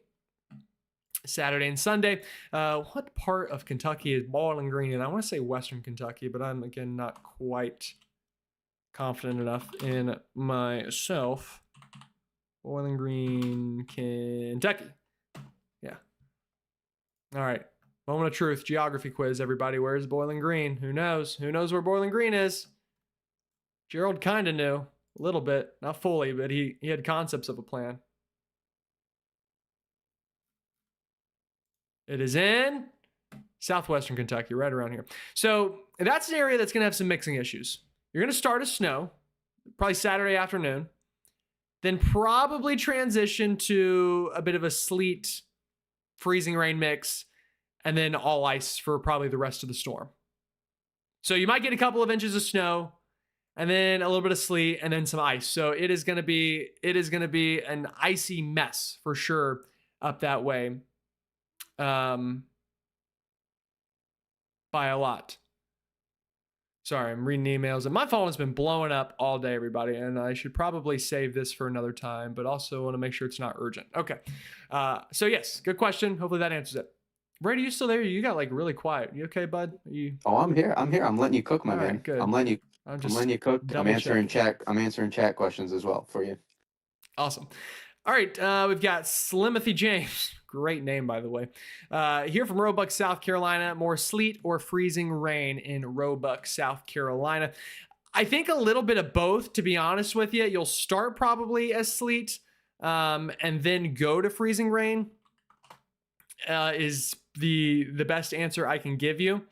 Saturday and Sunday. What part of Kentucky is Bowling Green in? I want to say Western Kentucky, but I'm again not quite confident enough in myself. Bowling Green, Kentucky. Yeah. All right. Moment of truth. Geography quiz, everybody. Where's Bowling Green? Who knows? Who knows where Bowling Green is? Gerald kind of knew. A little bit. Not fully, but he had concepts of a plan. It is in southwestern Kentucky, right around here. So that's an area that's going to have some mixing issues. You're going to start as snow, probably Saturday afternoon, then probably transition to a bit of a sleet, freezing rain mix, and then all ice for probably the rest of the storm. So you might get a couple of inches of snow, and then a little bit of sleet, and then some ice. So it is going to be an icy mess for sure up that way. By a lot. Sorry, I'm reading emails, and my phone has been blowing up all day, everybody, and I should probably save this for another time, but also want to make sure it's not urgent. Okay. So yes, good question. Hopefully that answers it. Brady, you still there? You got like really quiet. You okay, bud? You Oh, I'm here. I'm here. I'm letting you cook, my all man. right? Good. I'm I'm just letting you cook. I'm double answering checking. chat. I'm answering chat questions as well for you. Awesome. All right, we've got Slimothy James. Great name, by the way. Here from Roebuck, South Carolina. More sleet or freezing rain in Roebuck, South Carolina. I think a little bit of both, to be honest with you. You'll start probably as sleet and then go to freezing rain is the best answer I can give you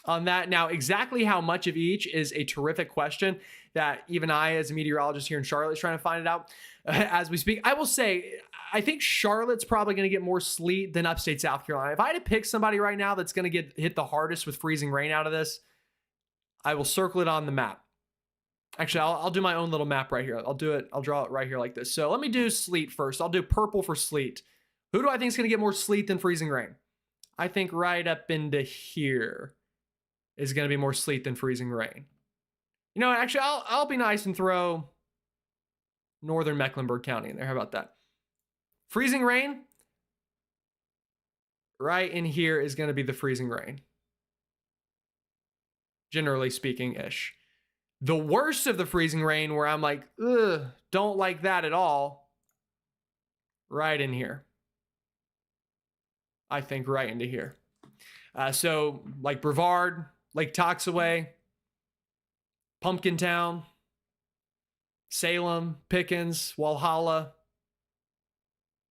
on that. Now, exactly how much of each is a terrific question that even I, as a meteorologist here in Charlotte, is trying to find it out as we speak. I will say, I think Charlotte's probably going to get more sleet than upstate South Carolina. If I had to pick somebody right now that's going to get hit the hardest with freezing rain out of this, I will circle it on the map. Actually, I'll do my own little map right here. I'll draw it right here like this. So let me do sleet first. I'll do purple for sleet. Who do I think is going to get more sleet than freezing rain? I think right up into here is going to be more sleet than freezing rain. You know, actually, I'll be nice and throw northern Mecklenburg County in there. How about that? Freezing rain, right in here is going to be the freezing rain. Generally speaking, ish. The worst of the freezing rain, where I'm like, ugh, don't like that at all, right in here. I think right into here. So like Brevard, Lake Toxaway, Pumpkin Town, Salem, Pickens, Walhalla,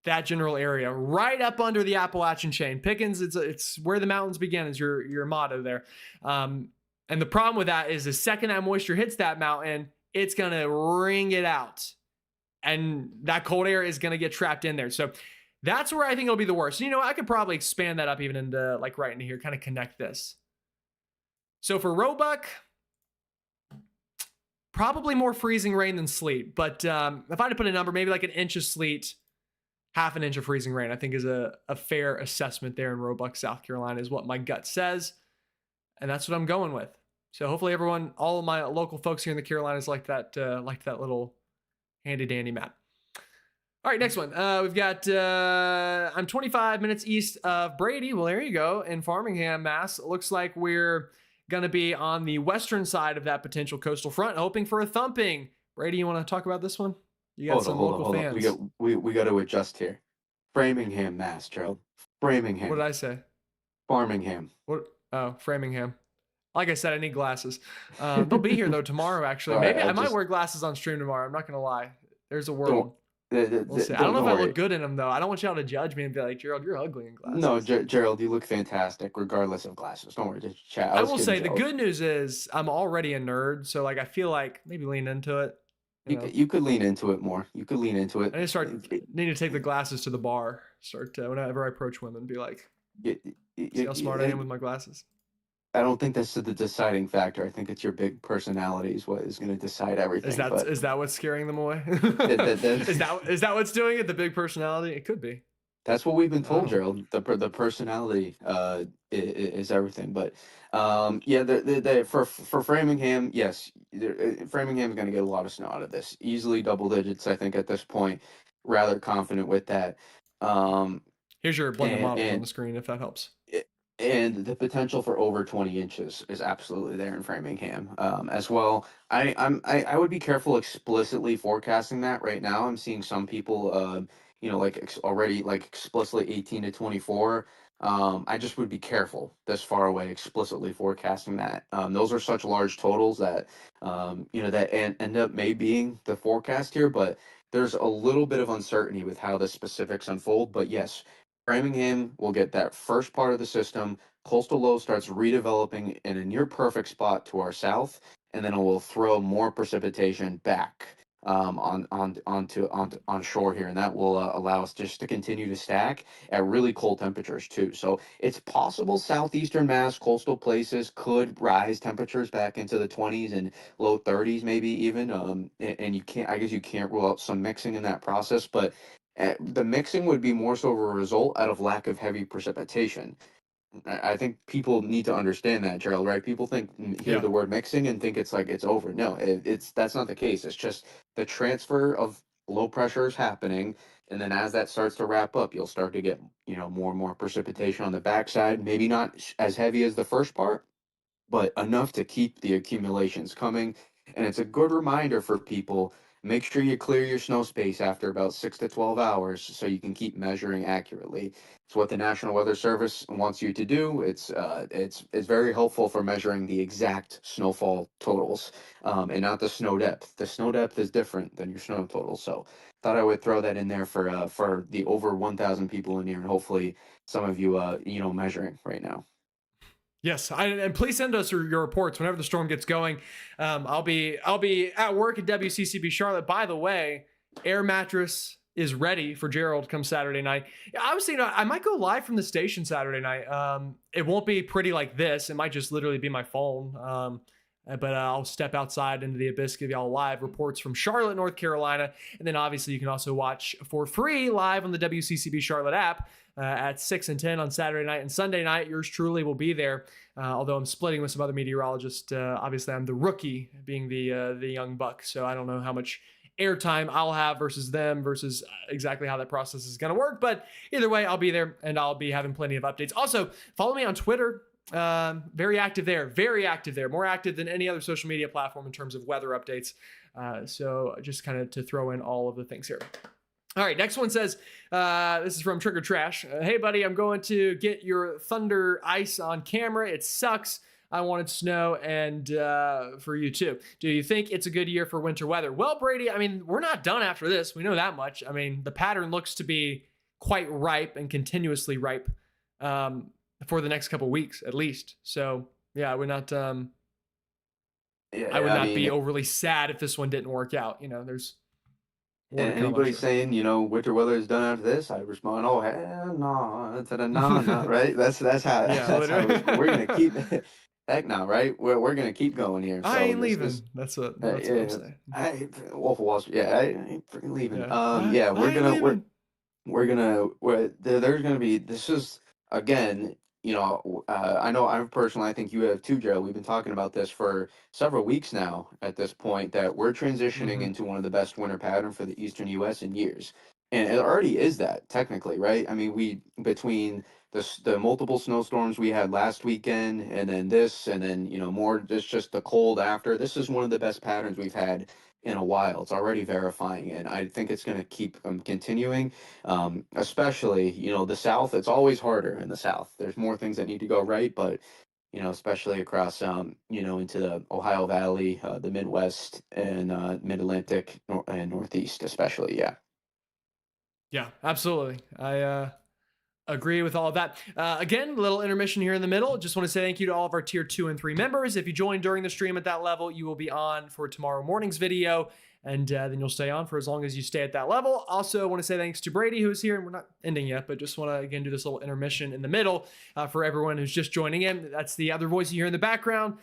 that general area, right up under the Appalachian chain. Pickens, it's where the mountains begin is your motto there. And the problem with that is the second that moisture hits that mountain, it's going to wring it out. And that cold air is going to get trapped in there. So that's where I think it'll be the worst. You know, I could probably expand that up even into like right into here, kind of connect this. So for Roebuck, probably more freezing rain than sleet. But if I had to put a number, maybe like an inch of sleet, half an inch of freezing rain, I think is a fair assessment there in Roebuck, South Carolina, is what my gut says. And that's what I'm going with. So hopefully everyone, all of my local folks here in the Carolinas like that little handy dandy map. All right, next one. We've got, I'm 25 minutes east of Brady. Well, there you go. In Farmingham, Mass. It looks like we're going to be on the western side of that potential coastal front, hoping for a thumping. Brady, you want to talk about this one? You got some local fans. We got to adjust here. Framingham, Mass, Gerald. Framingham. What did I say? Farmingham. What? Oh, Framingham. Like I said, I need glasses. They'll be here though tomorrow. Actually, maybe I might wear glasses on stream tomorrow. I'm not gonna lie. There's a world. We'll see. I don't know if I look good in them though. I don't want y'all to judge me and be like, Gerald, you're ugly in glasses. No, Gerald, you look fantastic regardless of glasses. Don't worry, just chat. I will say the good news is I'm already a nerd, so like I feel like maybe lean into it. You could lean into it more. You could lean into it. I need to take the glasses to the bar. Start whenever I approach women, be like, see how smart I am with my glasses. I don't think that's the deciding factor. I think it's your big personality is what is going to decide everything. Is that what's scaring them away? Is that what's doing it? The big personality? It could be. That's what we've been told, Gerald. The personality is everything. But yeah, for Framingham, yes, Framingham is going to get a lot of snow out of this. Easily double digits, I think, at this point. Rather confident with that. Here's your blended model on the screen, if that helps. And the potential for over 20 inches is absolutely there in Framingham as well. I would be careful explicitly forecasting that right now. I'm seeing some people, already like explicitly 18 to 24. I just would be careful this far away explicitly forecasting that. Those are such large totals that, that end up being the forecast here, but there's a little bit of uncertainty with how the specifics unfold. But yes, Framingham will get that first part of the system. Coastal low starts redeveloping in a near perfect spot to our south, and then it will throw more precipitation back on shore here, and that will allow us just to continue to stack at really cold temperatures too. So it's possible southeastern Mass coastal places could rise temperatures back into the 20s and low 30s, maybe even. And you can't rule out some mixing in that process, but the mixing would be more so of a result out of lack of heavy precipitation. I think people need to understand that, Gerald, right? People hear the word mixing and think it's like it's over. No, that's not the case. It's just the transfer of low pressure is happening, and then as that starts to wrap up, you'll start to get more and more precipitation on the backside. Maybe not as heavy as the first part, but enough to keep the accumulations coming. And it's a good reminder for people. Make sure you clear your snow space after about 6 to 12 hours so you can keep measuring accurately. It's what the National Weather Service wants you to do. It's very helpful for measuring the exact snowfall totals and not the snow depth. The snow depth is different than your snow total. So thought I would throw that in there for the over 1,000 people in here, and hopefully some of you measuring right now. Yes, and please send us your reports whenever the storm gets going. I'll be at work at WCCB Charlotte. By the way, air mattress is ready for Gerald come Saturday night. I was thinking I might go live from the station Saturday night. It won't be pretty like this. It might just literally be my phone. But I'll step outside into the abyss, give y'all live reports from Charlotte, North Carolina. And then obviously you can also watch for free live on the WCCB Charlotte app at 6 and 10 on Saturday night and Sunday night. Yours truly will be there. Although I'm splitting with some other meteorologists. Obviously I'm the rookie being the young buck. So I don't know how much airtime I'll have versus them versus exactly how that process is going to work. But either way, I'll be there and I'll be having plenty of updates. Also, follow me on Twitter. Very active there, more active than any other social media platform in terms of weather updates. So just kind of to throw in all of the things here. All right, next one says, this is from Trigger Trash. Hey, buddy, I'm going to get your thunder ice on camera. It sucks. I wanted snow and for you too. Do you think it's a good year for winter weather? Well, Brady, I mean, we're not done after this. We know that much. I mean, the pattern looks to be quite ripe and continuously ripe for the next couple weeks at least. So yeah, I would I not be mean, overly sad if this one didn't work out. You know, there's more to and come, I'm anybody sure. saying, winter weather is done after this, I respond, oh hell no, no, no, right? That's how Yeah, that's how literally. we're gonna keep heck no, right? We're gonna keep going here. I So ain't this leaving. That's what I'm yeah, saying. Wolf of Wall Street, yeah, I ain't freaking leaving. Yeah, Yeah, I ain't leaving. there's gonna be, this is again, I know I'm personally, I think you have too, Gerald. We've been talking about this for several weeks now at this point, that we're transitioning Hmm. into one of the best winter pattern for the eastern US in years. And it already is that technically, right? I mean, we between the multiple snowstorms we had last weekend, and then this, and then more just the cold after. This is one of the best patterns we've had in a while. It's already verifying, and I think it's going to keep continuing. Especially, the South, it's always harder in the South. There's more things that need to go right, but, especially across, into the Ohio Valley, the Midwest, and Mid-Atlantic and Northeast, especially. Yeah. Yeah, absolutely. I agree with all of that. Again, a little intermission here in the middle. Just want to say thank you to all of our tier 2 and 3 members. If you join during the stream at that level, you will be on for tomorrow morning's video, and then you'll stay on for as long as you stay at that level. Also, want to say thanks to Brady, who's here, and we're not ending yet, but just want to again do this little intermission in the middle for everyone who's just joining in. That's the other voice you hear in the background,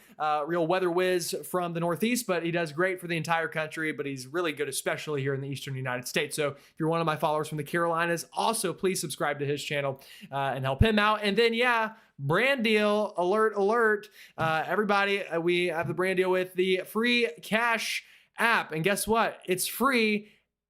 real weather whiz from the Northeast, but he does great for the entire country, but he's really good, especially here in the Eastern United States. So if you're one of my followers from the Carolinas, also please subscribe to his channel and help him out. And then, yeah, brand deal alert. Everybody, we have the brand deal with the free cash app. And guess what? It's free.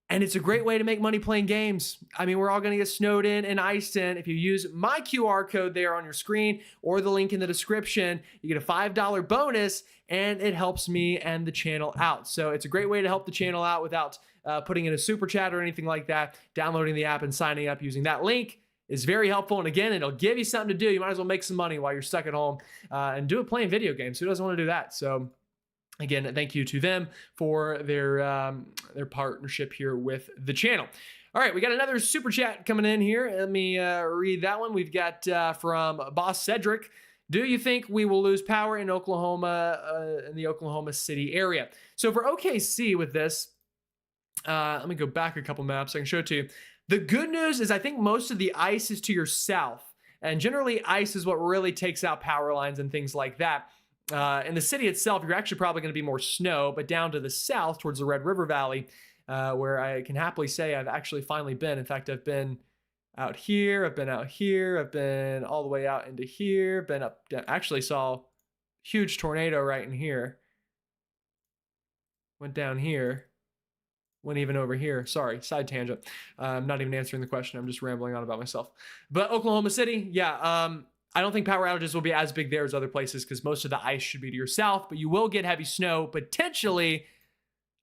And it's a great way to make money playing games. I mean, we're all going to get snowed in and iced in. If you use my QR code there on your screen or the link in the description, you get a $5 bonus, and it helps me and the channel out. So it's a great way to help the channel out without putting in a super chat or anything like that. Downloading the app and signing up using that link is very helpful. And again, it'll give you something to do. You might as well make some money while you're stuck at home and do it playing video games. Who doesn't want to do that? So again, thank you to them for their partnership here with the channel. All right, we got another super chat coming in here. Let me read that one. We've got from Boss Cedric. Do you think we will lose power in Oklahoma, in the Oklahoma City area? So for OKC with this, let me go back a couple maps. I can show it to you. The good news is I think most of the ice is to your south. And generally, ice is what really takes out power lines and things like that. In the city itself, you're actually probably going to be more snow, but down to the south towards the Red River Valley, where I can happily say I've actually finally been. In fact, I've been out here, I've been out here, I've been all the way out into here, been up, actually saw a huge tornado right in here. Went down here, went even over here. Sorry, side tangent. I'm not even answering the question. I'm just rambling on about myself. But Oklahoma City, yeah, I don't think power outages will be as big there as other places because most of the ice should be to your south, but you will get heavy snow, potentially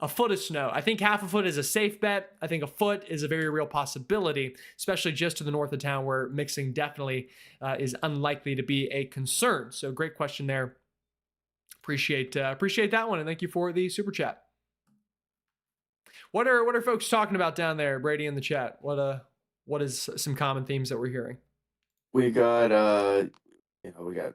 a foot of snow. I think half a foot is a safe bet. I think a foot is a very real possibility, especially just to the north of town where mixing definitely is unlikely to be a concern. So great question there. Appreciate that one, and thank you for the super chat. What are folks talking about down there, Brady, in the chat? What is some common themes that we're hearing? We got we got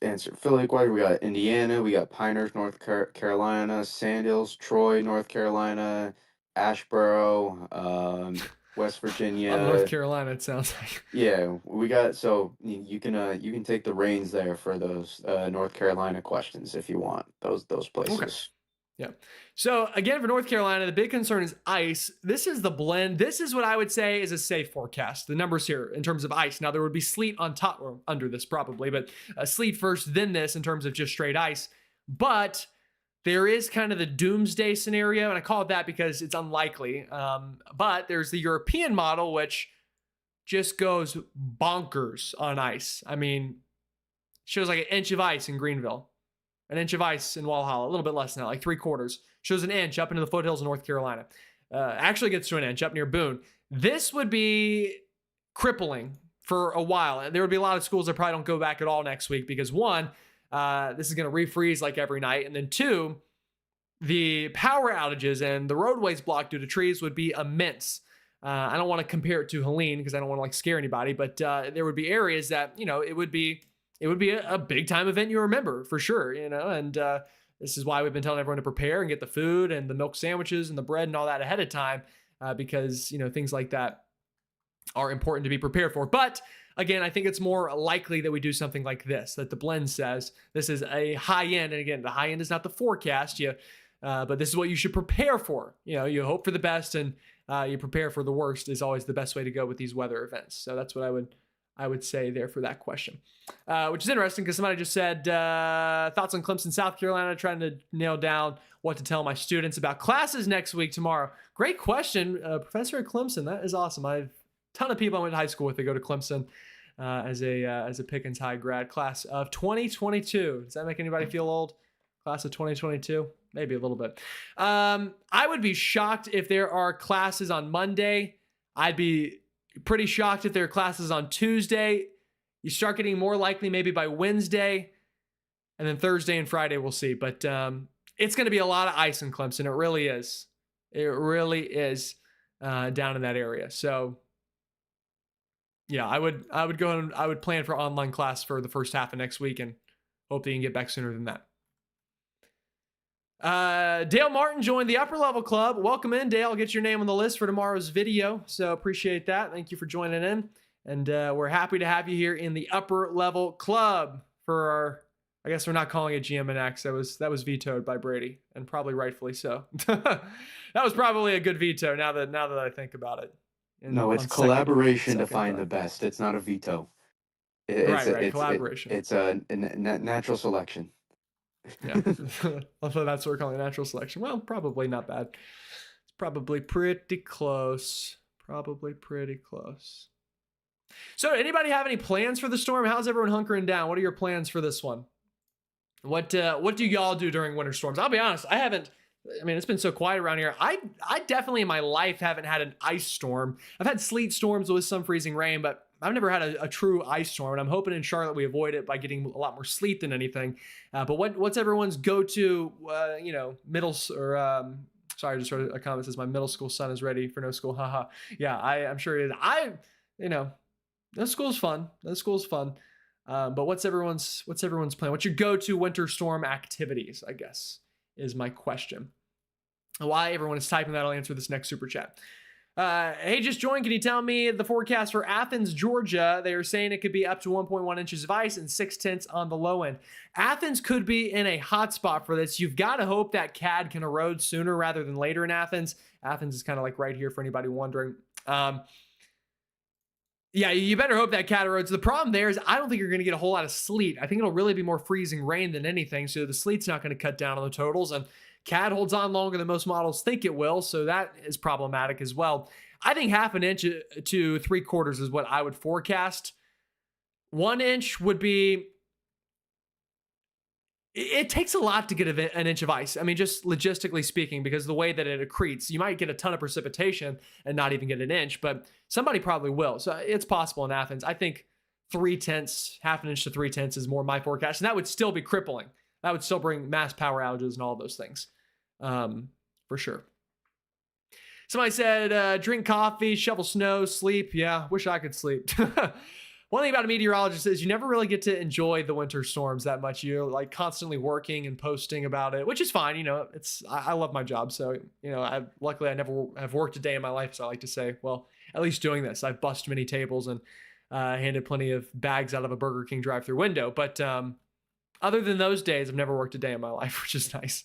answer Philly, we got Indiana, we got Pinehurst, North Carolina, Sandhills, Troy, North Carolina, Asheboro, West Virginia. North Carolina, it sounds like. Yeah, we got, so you can take the reins there for those North Carolina questions if you want those places. Okay. Yeah. So again, for North Carolina, the big concern is ice. This is the blend. This is what I would say is a safe forecast. The numbers here in terms of ice. Now there would be sleet on top or under this probably, but sleet first, then this in terms of just straight ice. But there is kind of the doomsday scenario, and I call it that because it's unlikely. But there's the European model, which just goes bonkers on ice. I mean, shows like an inch of ice in Greenville. An inch of ice in Walhalla, a little bit less now, like 3/4. Shows an inch up into the foothills of North Carolina. actually gets to an inch up near Boone. This would be crippling for a while. And there would be a lot of schools that probably don't go back at all next week because one, this is going to refreeze like every night. And then two, the power outages and the roadways blocked due to trees would be immense. I don't want to compare it to Helene because I don't want to like scare anybody, but there would be areas that, it would be a big time event you remember for sure, and this is why we've been telling everyone to prepare and get the food and the milk sandwiches and the bread and all that ahead of time because, things like that are important to be prepared for. But again, I think it's more likely that we do something like this, that the blend says this is a high end. And again, the high end is not the forecast, but this is what you should prepare for. You hope for the best and you prepare for the worst is always the best way to go with these weather events. So that's what I would say there for that question, which is interesting because somebody just said thoughts on Clemson, South Carolina, trying to nail down what to tell my students about classes next week, tomorrow. Great question, Professor at Clemson. That is awesome. I've a ton of people I went to high school with that go to Clemson as a Pickens High grad. Class of 2022. Does that make anybody feel old? Class of 2022? Maybe a little bit. I would be shocked if there are classes on Monday. I'd be pretty shocked if there are classes on Tuesday. You start getting more likely maybe by Wednesday. And then Thursday and Friday we'll see. But it's going to be a lot of ice in Clemson. It really is. It really is down in that area. So yeah, I would go and I would plan for online class for the first half of next week and hope that you can get back sooner than that. Dale Martin joined the Upper Level Club. Welcome in, Dale. I'll get your name on the list for tomorrow's video. So appreciate that. Thank you for joining in. And we're happy to have you here in the Upper Level Club for our, I guess we're not calling it GMNX. That was vetoed by Brady, and probably rightfully so. That was probably a good veto now that I think about it. No, it's collaboration to find the best. It's not a veto. It's collaboration. It's a natural selection. Yeah, also that's what we're calling natural selection. Well, probably not bad. It's probably pretty close. So, anybody have any plans for the storm? How's everyone hunkering down? What are your plans for this one? What do y'all do during winter storms? I'll be honest, I haven't. I mean, it's been so quiet around here. I definitely in my life haven't had an ice storm. I've had sleet storms with some freezing rain, but I've never had a true ice storm. And I'm hoping in Charlotte we avoid it by getting a lot more sleet than anything. But what's everyone's go-to, middle or sorry, just heard a comment that says my middle school son is ready for no school. Haha. Yeah, I'm sure it is. No school's fun. But what's everyone's plan? What's your go-to winter storm activities, I guess, is my question. Why everyone is typing that, I'll answer this next super chat. Hey, just joined. Can you tell me the forecast for Athens, Georgia? They are saying it could be up to 1.1 inches of ice and 0.6 on the low end. Athens could be in a hot spot for this. You've got to hope that CAD can erode sooner rather than later in Athens. Athens is kind of like right here for anybody wondering. Yeah, you better hope that CAD erodes. The problem there is I don't think you're going to get a whole lot of sleet. I think it'll really be more freezing rain than anything. So the sleet's not going to cut down on the totals. And CAD holds on longer than most models think it will. So that is problematic as well. I think 1/2 inch to 3/4 is what I would forecast. 1 inch would be... It takes a lot to get an inch of ice. I mean, just logistically speaking, because the way that it accretes, you might get a ton of precipitation and not even get an inch, but somebody probably will. So it's possible in Athens. I think 0.3, 1/2 inch to 0.3 is more my forecast. And that would still be crippling. That would still bring mass power outages and all those things, for sure. Somebody said, drink coffee, shovel snow, sleep. Yeah, wish I could sleep. One thing about a meteorologist is you never really get to enjoy the winter storms that much. You're like constantly working and posting about it, which is fine. I love my job. So, luckily I never have worked a day in my life. So I like to say, well, at least doing this, I've bussed many tables and handed plenty of bags out of a Burger King drive-through window. But other than those days, I've never worked a day in my life, which is nice.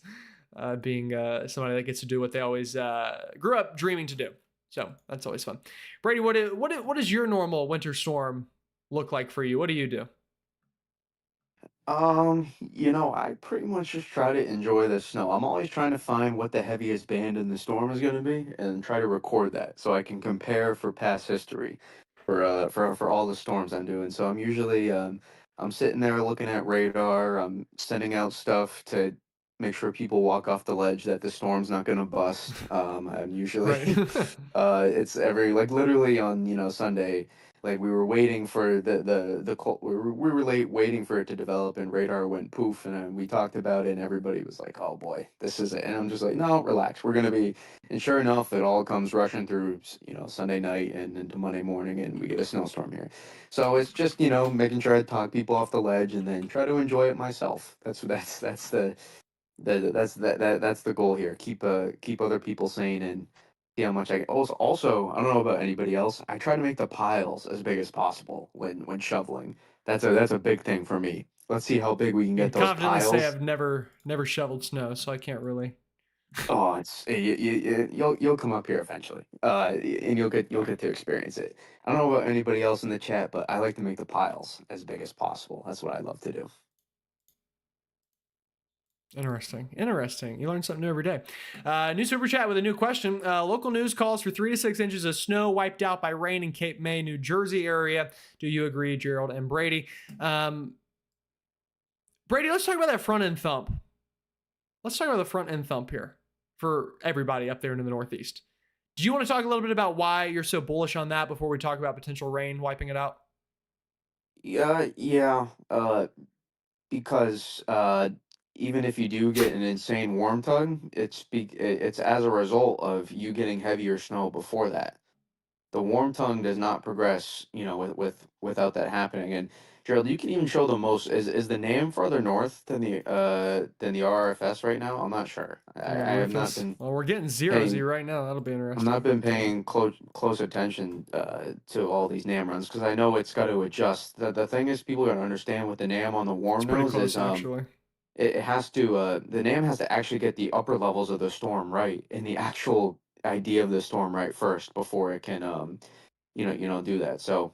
Being somebody that gets to do what they always grew up dreaming to do. So that's always fun. Brady, what is your normal winter storm look like for you? What do you do? I pretty much just try to enjoy the snow. I'm always trying to find what the heaviest band in the storm is going to be and try to record that so I can compare for past history for all the storms I'm doing. So I'm usually I'm sitting there looking at radar. I'm sending out stuff to make sure people walk off the ledge, that the storm's not gonna bust. And usually, Right. it's every like literally on Sunday, like we were waiting for we were late waiting for it to develop, and radar went poof, and then we talked about it, and everybody was like, "Oh boy, this is it." And I'm just like, "No, relax, we're gonna be." And sure enough, it all comes rushing through, Sunday night and into Monday morning, and we get a snowstorm here. So it's just making sure I talk people off the ledge, and then try to enjoy it myself. That's the goal here. Keep other people sane and see how much I also I don't know about anybody else. I try to make the piles as big as possible when shoveling. That's a big thing for me. Let's see how big we can I get can those confidently say piles. I've never shoveled snow, so I can't really. Oh, you'll come up here eventually, and you'll get to experience it. I don't know about anybody else in the chat, but I like to make the piles as big as possible. That's what I love to do. Interesting. Interesting. You learn something new every day. New super chat with a new question. Local news calls for 3 to 6 inches of snow wiped out by rain in Cape May, New Jersey area. Do you agree, Gerald and Brady? Brady, let's talk about that front end thump. Let's talk about the front end thump here for everybody up there in the Northeast. Do you want to talk a little bit about why you're so bullish on that before we talk about potential rain wiping it out? Yeah. Because even if you do get an insane warm tug, it's as a result of you getting heavier snow before that. The warm tongue does not progress, without that happening. And Gerald, you can even show the most. Is the NAM farther north than the RFS right now? I'm not sure. I have not Rufus. been Well, we're getting 0-Z paying. right now. That'll be I've not been interesting. paying close attention to all these NAM runs because I know it's got to adjust. The thing is, people got to understand with the NAM on the It's warm pretty nose is close, actually. it has to the NAM has to actually get the upper levels of the storm right and the actual idea of the storm right first before it can do that. So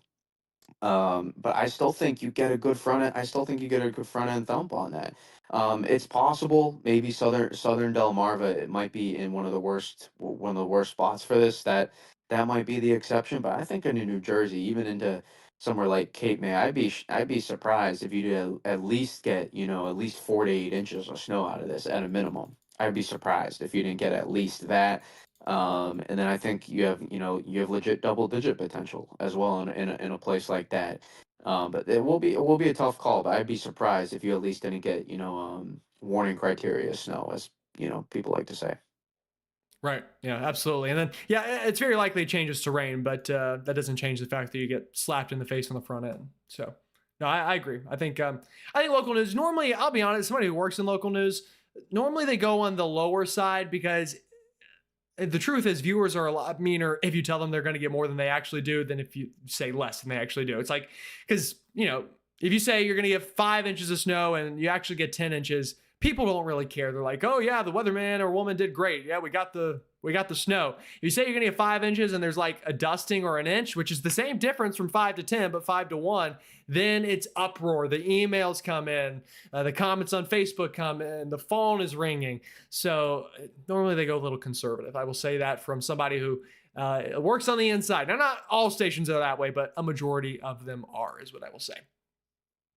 but I still think you get a good front end. I still think you get a good front end thump on that. It's possible maybe southern Delmarva it might be in one of the worst spots for this. That might be the exception, but I think into New Jersey, even into somewhere like Cape May, I'd be surprised if you did at least get at least 4 to 8 inches of snow out of this at a minimum. I'd be surprised if you didn't get at least that. And then I think you have legit double digit potential as well in a place like that. But it will be a tough call. But I'd be surprised if you at least didn't get warning criteria snow, as people like to say. Right. Yeah, absolutely. And then, yeah, it's very likely it changes to rain, but that doesn't change the fact that you get slapped in the face on the front end. So, no, I agree. I think local news, normally, I'll be honest, somebody who works in local news, normally they go on the lower side because the truth is viewers are a lot meaner if you tell them they're going to get more than they actually do than if you say less than they actually do. It's like, because, if you say you're going to get 5 inches of snow and you actually get 10 inches, people don't really care. They're like, oh yeah, the weatherman or woman did great. Yeah, we got the snow. If you say you're going to get 5 inches and there's like a dusting or an inch, which is the same difference from 5 to 10, but 5 to 1, then it's uproar. The emails come in, the comments on Facebook come in, the phone is ringing. So normally they go a little conservative. I will say that from somebody who works on the inside. Now, not all stations are that way, but a majority of them are, is what I will say.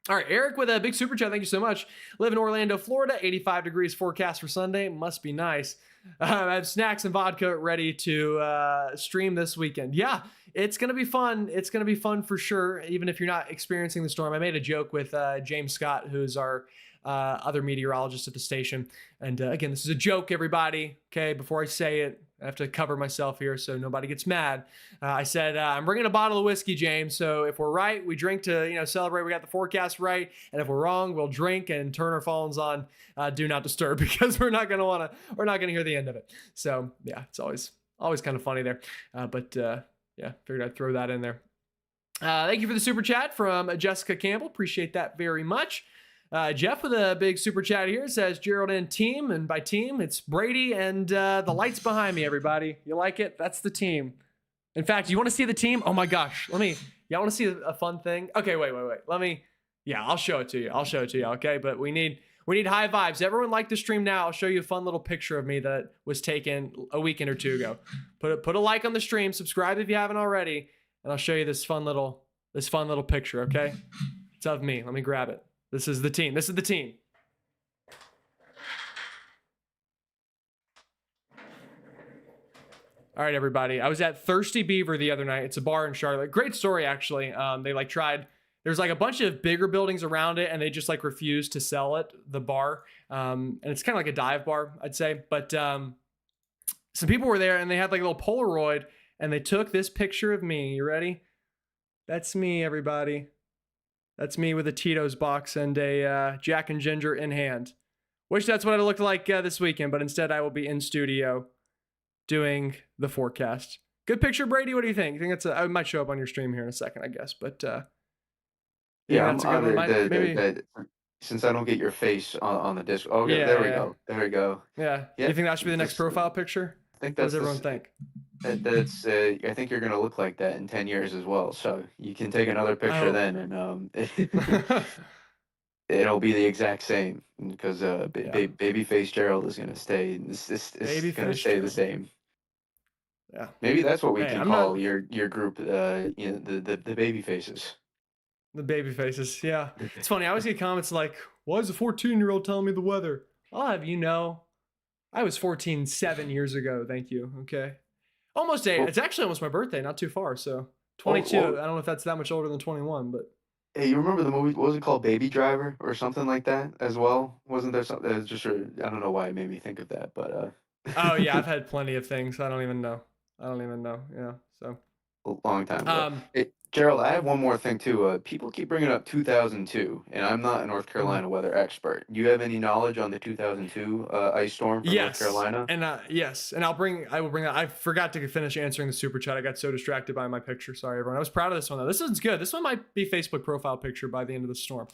All right, Eric with a big super chat. Thank you so much. Live in Orlando, Florida. 85 degrees forecast for Sunday. Must be nice. I have snacks and vodka ready to stream this weekend. Yeah, it's going to be fun. It's going to be fun for sure, even if you're not experiencing the storm. I made a joke with James Scott, who's our other meteorologist at the station. And again, this is a joke, everybody. Okay, before I say it, I have to cover myself here so nobody gets mad. I said, I'm bringing a bottle of whiskey, James. So if we're right, we drink to celebrate we got the forecast right. And if we're wrong, we'll drink and turn our phones on Do Not Disturb because we're not gonna hear the end of it. So yeah, it's always kind of funny there. But yeah, figured I'd throw that in there. Thank you for the super chat from Jessica Campbell. Appreciate that very much. Jeff with a big super chat here says Gerald and team, and by team it's Brady and the lights behind me. Everybody, you like it? That's the team. In fact, you want to see the team? Oh my gosh, y'all want to see a fun thing? Okay, wait. I'll show it to you. Okay, but we need high vibes. Everyone like the stream now. I'll show you a fun little picture of me that was taken a weekend or two ago. Put a like on the stream, subscribe if you haven't already, and I'll show you this fun little picture. Okay, it's of me. Let me grab it. This is the team. All right, everybody. I was at Thirsty Beaver the other night. It's a bar in Charlotte. Great story, actually. They like tried. There's like a bunch of bigger buildings around it, and they just like refused to sell it. The bar, and it's kind of like a dive bar, I'd say. But some people were there, and they had like a little Polaroid, and they took this picture of me. You ready? That's me, everybody. That's me with a Tito's box and a Jack and Ginger in hand. Wish that's what I looked like this weekend, but instead I will be in studio doing the forecast. Good picture, Brady. What do you think? You think it's I might show up on your stream here in a second, I guess. But Yeah, that's I'm a good one. honored Maybe. that since I don't get your face on the disc. Oh, Yeah, there we go. There we go. Yeah. Yeah, You think that should be the next that's- profile picture? I think What that's does everyone think? That's I think you're gonna look like that in 10 years as well. So you can take another picture hope. then, and it'll be the exact same because babyface Gerald is gonna stay. It's gonna Babyface stay the Gerald. same. Yeah. Maybe that's what we Hey, can I'm call not- your group. You know, the baby faces. The baby faces. Yeah. It's funny. I always get comments like, why is a 14-year-old telling me the weather? I'll have you know, I was 14 7 years ago. Thank you. Okay. Almost 8. Well- It's actually almost my birthday. Not too far. So 22. Well- I don't know if that's that much older than 21, but. Hey, you remember the movie? What was it called? Baby Driver or something like that as well? Wasn't there something? It was just I don't know why it made me think of that, but Oh yeah, I've had plenty of things. I don't even know. Yeah. So. a long time ago. Um. Gerald, I have one more thing too. People keep bringing up 2002, and I'm not a North Carolina weather expert. Do you have any knowledge on the 2002 ice storm from North Carolina? And yes, and I will bring that. I forgot to finish answering the super chat. I got so distracted by my picture. Sorry, everyone. I was proud of this one though. This one's good. This one might be Facebook profile picture by the end of the storm.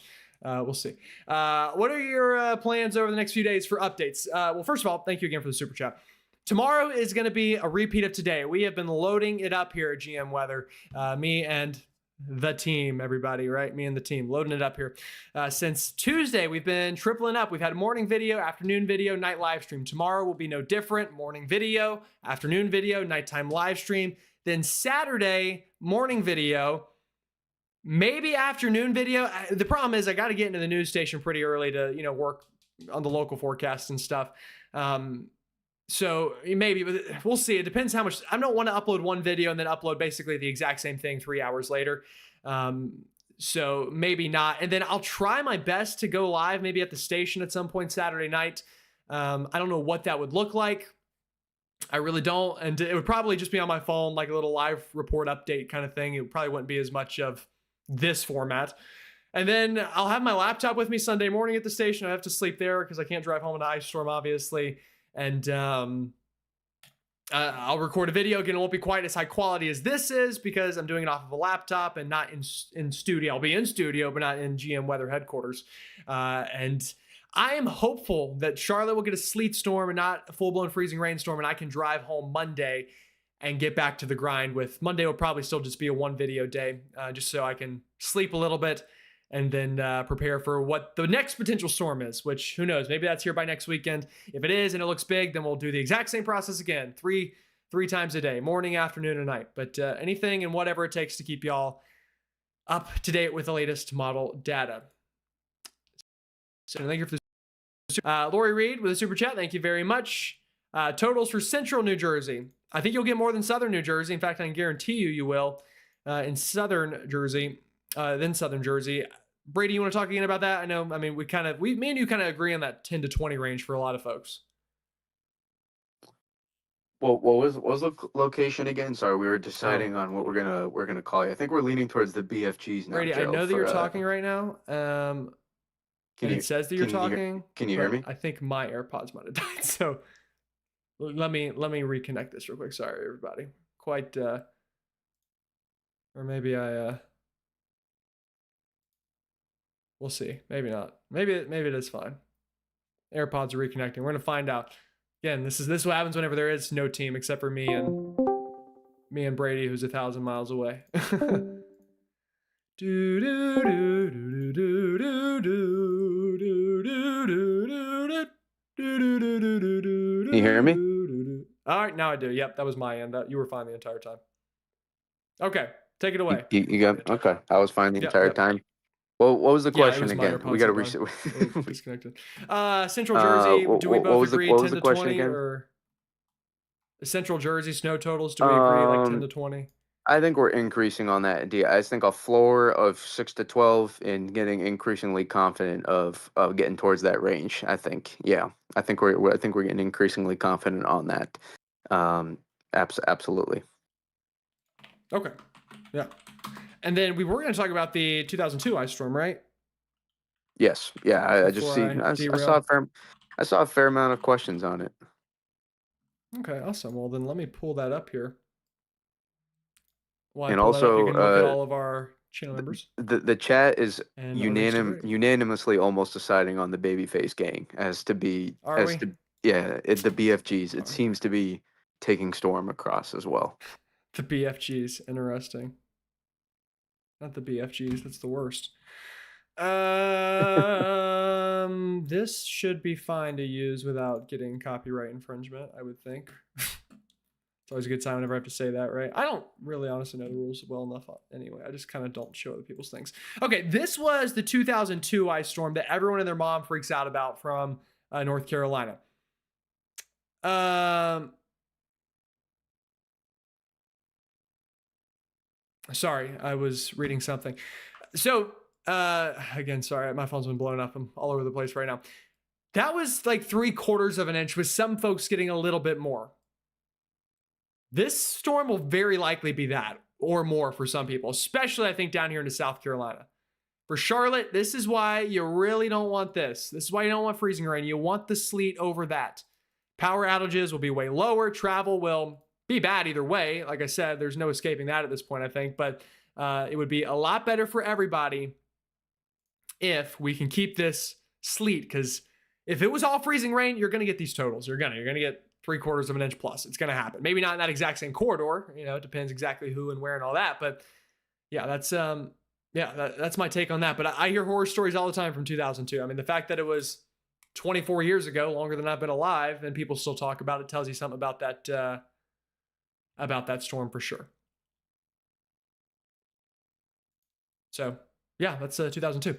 We'll see. What are your plans over the next few days for updates? Well, first of all, thank you again for the super chat. Tomorrow is going to be a repeat of today. We have been loading it up here at GM Weather. Me and the team, everybody, right? Me and the team loading it up here. Since Tuesday, we've been tripling up. We've had a morning video, afternoon video, night live stream. Tomorrow will be no different. Morning video, afternoon video, nighttime live stream. Then Saturday, morning video, maybe afternoon video. The problem is I got to get into the news station pretty early to, work on the local forecasts and stuff. So maybe, but we'll see. It depends how much. I don't want to upload one video and then upload basically the exact same thing 3 hours later. So maybe not. And then I'll try my best to go live maybe at the station at some point Saturday night. I don't know what that would look like. I really don't. And it would probably just be on my phone, like a little live report update kind of thing. It probably wouldn't be as much of this format. And then I'll have my laptop with me Sunday morning at the station. I have to sleep there because I can't drive home in an ice storm, obviously. And I'll record a video. Again, it won't be quite as high quality as this is because I'm doing it off of a laptop and not in studio. I'll be in studio, but not in GM Weather headquarters. And I am hopeful that Charlotte will get a sleet storm and not a full-blown freezing rainstorm, and I can drive home Monday and get back to the grind with Monday will probably still just be a one video day, just so I can sleep a little bit and then prepare for what the next potential storm is, which who knows, maybe that's here by next weekend. If it is and it looks big, then we'll do the exact same process again, three times a day, morning, afternoon, and night. But anything and whatever it takes to keep y'all up to date with the latest model data. So thank you for the Lori Reed with a super chat. Thank you very much. Totals for Central New Jersey. I think you'll get more than Southern New Jersey. In fact, I can guarantee you will in Southern Jersey. Than Southern Jersey. Brady, you want to talk again about that? I know, me and you kind of agree on that 10 to 20 range for a lot of folks. Well, what was the location again? Sorry, we were deciding on what we're gonna call you. I think we're leaning towards the BFGs now. Brady, Gerald, I know that you're talking right now. It says that you're talking. Can you hear me? I think my AirPods might have died. So let me reconnect this real quick. Sorry, everybody. Or maybe we'll see. Maybe not. Maybe it is fine. AirPods are reconnecting. We're gonna find out. Again, this is what happens whenever there is no team except for me and Brady, who's 1,000 miles away. Can you hear me? All right, now I do. Yep, that was my end. You were fine the entire time. Okay, take it away. You got okay. I was fine the entire time. Well, what was the question again? We got to reset. Disconnected. Central Jersey. Do we both agree 10 to 20 or? The Central Jersey snow totals, do we agree, like 10 to 20? I think we're increasing on that idea. I think a floor of 6 to 12 and getting increasingly confident of getting towards that range. I think, yeah, I think we're getting increasingly confident on that. Absolutely. Okay, yeah. And then we were going to talk about the 2002 ice storm, right? Yes, yeah. I just Before see. I I saw derail. I saw a fair amount of questions on it. Okay, awesome. Well, then let me pull that up here. While I And pull that up, you also, can look at all of our channel members. the chat is And our links to the radio. unanimously almost deciding on the babyface gang Are we? the BFGs. It Are seems to be taking storm across as well. the BFGs, interesting. Not the BFGs, that's the worst. This should be fine to use without getting copyright infringement, I would think. It's always a good time whenever I have to say that, right? I don't really honestly know the rules well enough anyway. I just kind of don't show other people's things. Okay, this was the 2002 ice storm that everyone and their mom freaks out about from North Carolina. Sorry, I was reading something. So, again, sorry, my phone's been blown up. I'm all over the place right now. That was like 3/4 of an inch, with some folks getting a little bit more. This storm will very likely be that or more for some people, especially I think down here into South Carolina. For Charlotte, this is why you really don't want this. This is why you don't want freezing rain. You want the sleet over that. Power outages will be way lower. Travel will be bad either way. Like I said, there's no escaping that at this point, I think. But it would be a lot better for everybody if we can keep this sleet. Because if it was all freezing rain, you're going to get these totals. You're going to get 3/4 of an inch plus. It's going to happen. Maybe not in that exact same corridor. You know, it depends exactly who and where and all that. But yeah, that's my take on that. But I hear horror stories all the time from 2002. I mean, the fact that it was 24 years ago, longer than I've been alive, and people still talk about it, tells you something about that storm for sure. So yeah, that's 2002.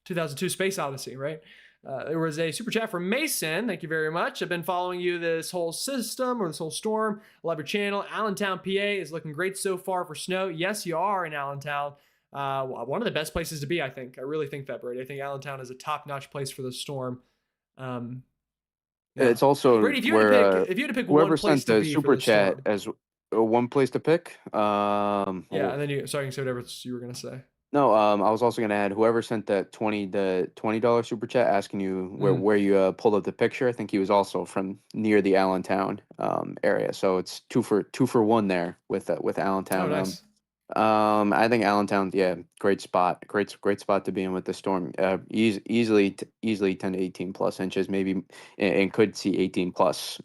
2002 Space Odyssey, right? There was a super chat from Mason. Thank you very much. I've been following you this whole system or this whole storm. Love your channel. Allentown, PA is looking great so far for snow. Yes, you are in Allentown. One of the best places to be, I think. I really think that, Brady. I think Allentown is a top-notch place for the storm. Yeah. It's also Brady, if you where had to pick one whoever place sent to the be super for the chat storm. as one place to pick. Yeah, and then you can say whatever you were gonna say. No, I was also gonna add whoever sent that $20 super chat asking you where you pulled up the picture. I think he was also from near the Allentown area, so it's two for one there with Allentown. Oh, nice. I think Allentown, yeah, great spot, great spot to be in with the storm. Easily 10 to 18 plus inches, maybe, and could see 18 plus.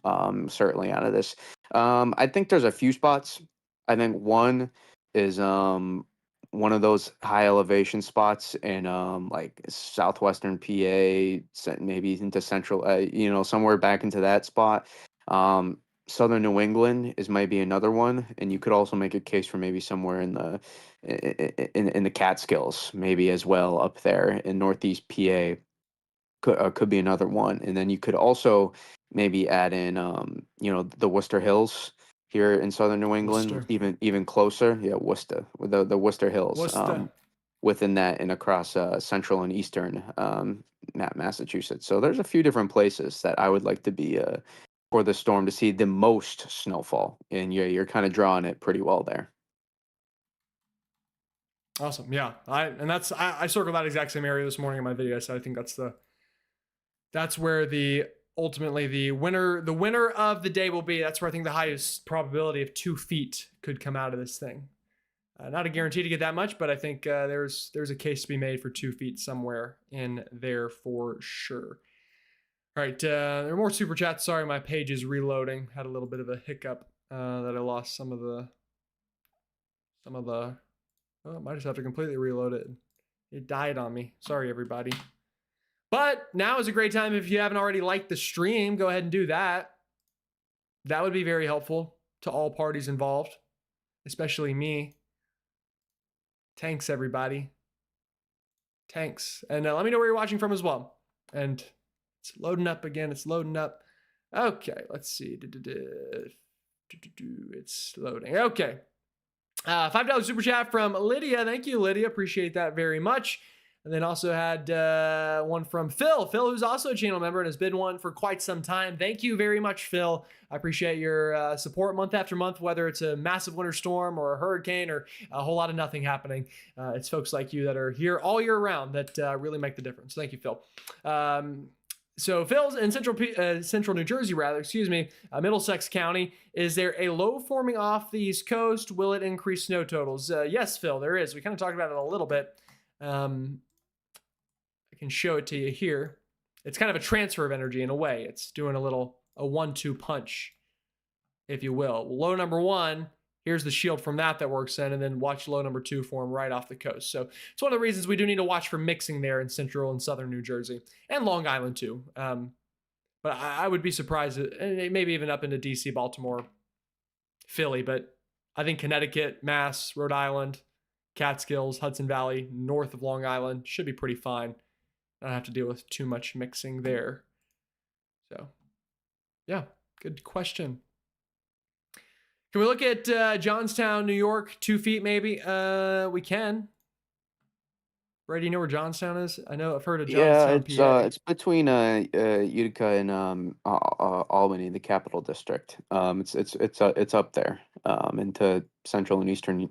Certainly out of this. I think there's a few spots. I think one is one of those high elevation spots in like southwestern PA, maybe into central, somewhere back into that spot. Southern New England is maybe another one, and you could also make a case for maybe somewhere in the Catskills, maybe as well up there in Northeast PA. Could be another one, and then you could also maybe add in the Worcester Hills here in Southern New England, Worcester. even closer. Yeah, Worcester, with the Worcester Hills. Worcester. Within that and across central and eastern Massachusetts. So there's a few different places that I would like to be for the storm to see the most snowfall, and you're kind of drawing it pretty well there. Awesome. Yeah. I circled that exact same area this morning in my video. So I think that's where ultimately the winner of the day will be. That's where I think the highest probability of 2 feet could come out of this thing. Not a guarantee to get that much, but I think there's a case to be made for 2 feet somewhere in there for sure. All right, there are more super chats. Sorry, my page is reloading. Had a little bit of a hiccup that I lost some of the. Oh, I might just have to completely reload it. It died on me. Sorry, everybody. But now is a great time. If you haven't already liked the stream, go ahead and do that. That would be very helpful to all parties involved, especially me. Thanks, everybody. Thanks. And let me know where you're watching from as well. And it's loading up again. It's loading up. Okay, let's see. It's loading. Okay. $5 super chat from Lydia. Thank you, Lydia. Appreciate that very much. And then also had one from Phil. Phil, who's also a channel member and has been one for quite some time. Thank you very much, Phil. I appreciate your support month after month, whether it's a massive winter storm or a hurricane or a whole lot of nothing happening. It's folks like you that are here all year round that really make the difference. Thank you, Phil. So Phil's in central New Jersey, Middlesex County. Is there a low forming off the East Coast? Will it increase snow totals? Yes, Phil, there is. We kind of talked about it a little bit. I can show it to you here. It's kind of a transfer of energy in a way. It's doing a 1-2 punch, if you will. Low number 1, here's the shield from that works in, and then watch low number 2 form right off the coast. So it's one of the reasons we do need to watch for mixing there in central and southern New Jersey and Long Island too. But I would be surprised, maybe even up into DC, Baltimore, Philly, but I think Connecticut, Mass, Rhode Island, Catskills, Hudson Valley, north of Long Island should be pretty fine. I don't have to deal with too much mixing there. So, yeah, good question. Can we look at Johnstown, New York, 2 feet maybe? We can. Ray, do you know where Johnstown is? I know I've heard of Johnstown, PA. It's between Utica and Albany, the capital district. It's up there into central and eastern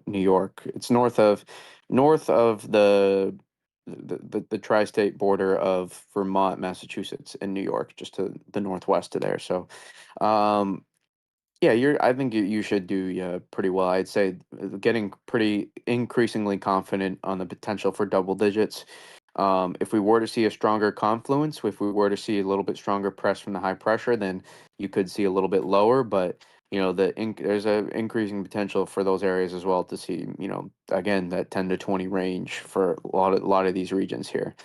New York. It's north of the tri-state border of Vermont, Massachusetts, and New York, just to the northwest of there. So, yeah, I think you should do pretty well. I'd say getting pretty increasingly confident on the potential for double digits. If we were to see a stronger confluence, if we were to see a little bit stronger press from the high pressure, then you could see a little bit lower. But there's a increasing potential for those areas as well to see, again, that 10 to 20 range for a lot of these regions here.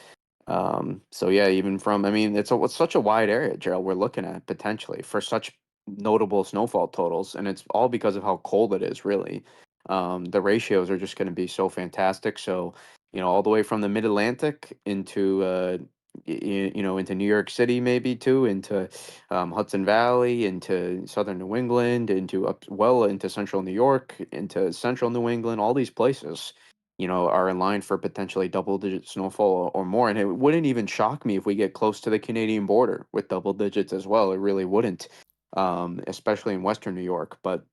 So yeah, even from, it's such a wide area, Gerald, we're looking at potentially for such notable snowfall totals, and it's all because of how cold it is, really. The ratios are just going to be so fantastic. So, all the way from the mid-Atlantic into into New York City, maybe too, into Hudson Valley, into southern New England, into central New York, into central New England. All these places, are in line for potentially double-digit snowfall or more. And it wouldn't even shock me if we get close to the Canadian border with double digits as well. It really wouldn't, especially in Western New York. But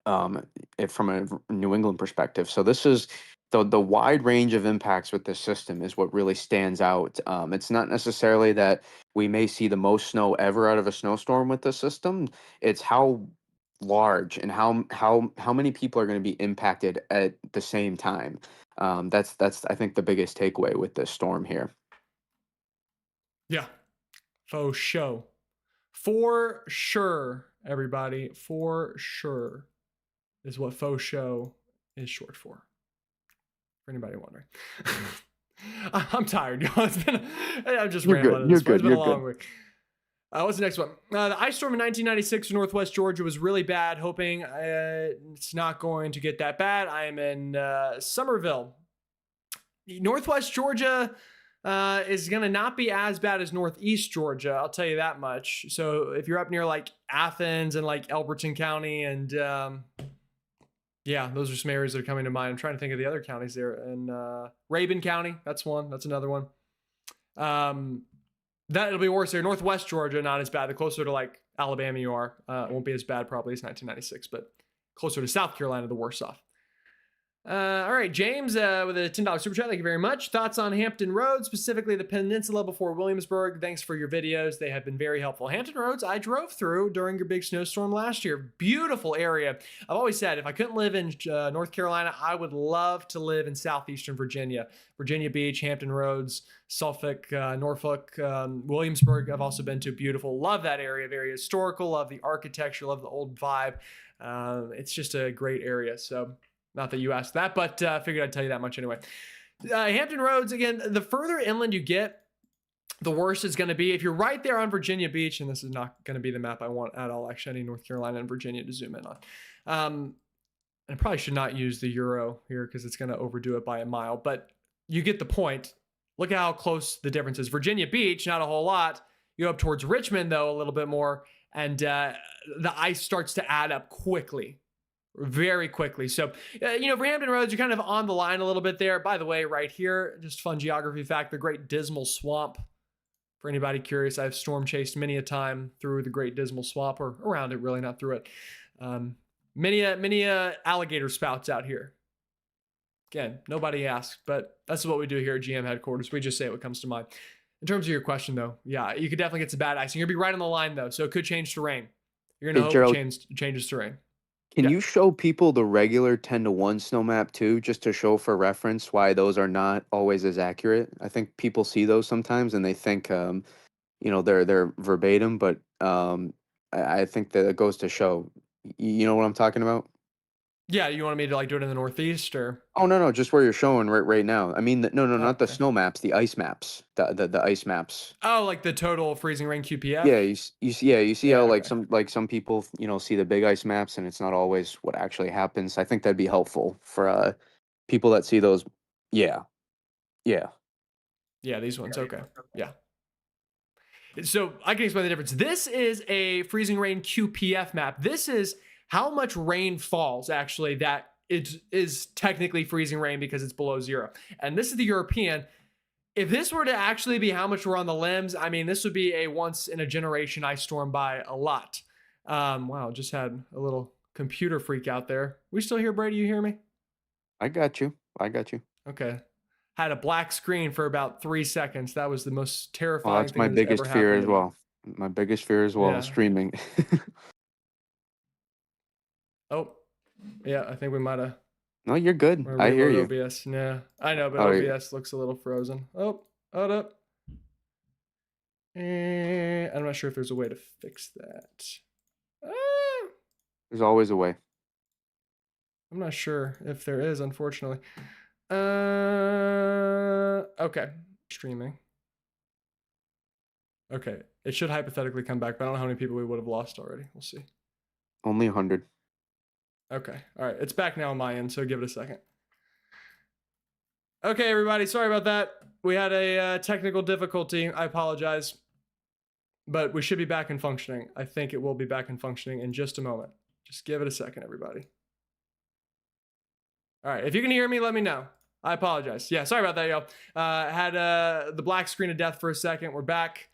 from a New England perspective, so this is the wide range of impacts with this system is what really stands out. It's not necessarily that we may see the most snow ever out of a snowstorm with this system. It's how large and how many people are going to be impacted at the same time. That's I think the biggest takeaway with this storm here. Yeah, faux show. For sure, everybody. For sure is what faux show is short for anybody wondering. I'm tired, y'all. I'm just rambling. You're good. It's been a long week. What's the next one? The ice storm in 1996 in Northwest Georgia was really bad. Hoping it's not going to get that bad. I am in Somerville. Northwest Georgia is going to not be as bad as Northeast Georgia. I'll tell you that much. So if you're up near like Athens and like Elberton County and yeah, those are some areas that are coming to mind. I'm trying to think of the other counties there. And Rabun County, that's one. That's another one. That'll be worse there. Northwest Georgia, not as bad. The closer to like Alabama you are, it won't be as bad probably as 1996, but closer to South Carolina, the worse off. All right, James with a $10 super chat. Thank you very much. Thoughts on Hampton Roads, specifically the peninsula before Williamsburg. Thanks for your videos. They have been very helpful. Hampton Roads, I drove through during your big snowstorm last year. Beautiful area. I've always said if I couldn't live in North Carolina, I would love to live in southeastern Virginia. Virginia Beach, Hampton Roads, Suffolk, Norfolk, Williamsburg. I've also been to. Beautiful. Love that area. Very historical. Love the architecture. Love the old vibe. It's just a great area. So not that you asked that, but figured I'd tell you that much anyway. Hampton Roads, again, the further inland you get, the worse it's going to be. If you're right there on Virginia Beach, and this is not going to be the map I want at all, actually, I need North Carolina and Virginia to zoom in on. And I probably should not use the Euro here because it's going to overdo it by a mile, but you get the point. Look at how close the difference is. Virginia Beach, not a whole lot. You go up towards Richmond, though, a little bit more, and the ice starts to add up quickly, very quickly. So, for Hampton Roads, you're kind of on the line a little bit there. By the way, right here, just fun geography fact, the Great Dismal Swamp. For anybody curious, I've storm chased many a time through the Great Dismal Swamp, or around it, really, not through it. Many alligator spouts out here. Again, nobody asked, but that's what we do here at GM headquarters. We just say what comes to mind. In terms of your question, though, yeah, you could definitely get some bad ice. You're going to be right on the line, though, so it could change to rain. You're going to hope it changes to rain. Can you show people the regular 10-to-1 snow map too, just to show for reference why those are not always as accurate? I think people see those sometimes and they think, they're verbatim, but I think that it goes to show. You know what I'm talking about? Yeah, you want me to do it in the Northeast or? Oh no, just where you're showing right now. I mean, no, not the Okay. snow maps, the ice maps, the ice maps. Oh, like the total freezing rain QPF? Yeah, you see how okay. some people see the big ice maps and it's not always what actually happens. I think that'd be helpful for people that see those. Yeah. Yeah, these ones. Okay. Yeah. So I can explain the difference. This is a freezing rain QPF map. This is how much rain falls actually that it is technically freezing rain because it's below zero. And this is the European. If this were to actually be how much we're on the limbs, I mean, this would be a once in a generation ice storm by a lot. Wow, just had a little computer freak out there. We still here, Brady? You hear me? I got you. Okay. Had a black screen for about 3 seconds. That was the most Oh, terrifying that's thing my that's ever biggest fear happened as to me. well. My biggest fear as well, Yeah. streaming. Oh, yeah, I think we might have. No, you're good. I hear you. OBS. Yeah, I know, but Oh, OBS looks a little frozen. Oh, hold up. I'm not sure if there's a way to fix that. There's always a way. I'm not sure if there is, unfortunately. Okay, streaming. Okay, it should hypothetically come back, but I don't know how many people we would have lost already. We'll see. Only 100. Okay, all right, it's back now on my end, so give it a second. Okay, everybody, sorry about that. We had a technical difficulty. I apologize, but we should be back and functioning. I think it will be back and functioning in just a moment. Just give it a second, everybody. All right, if you can hear me, let me know. I apologize. Yeah, sorry about that, y'all. Had the black screen of death for a second. We're back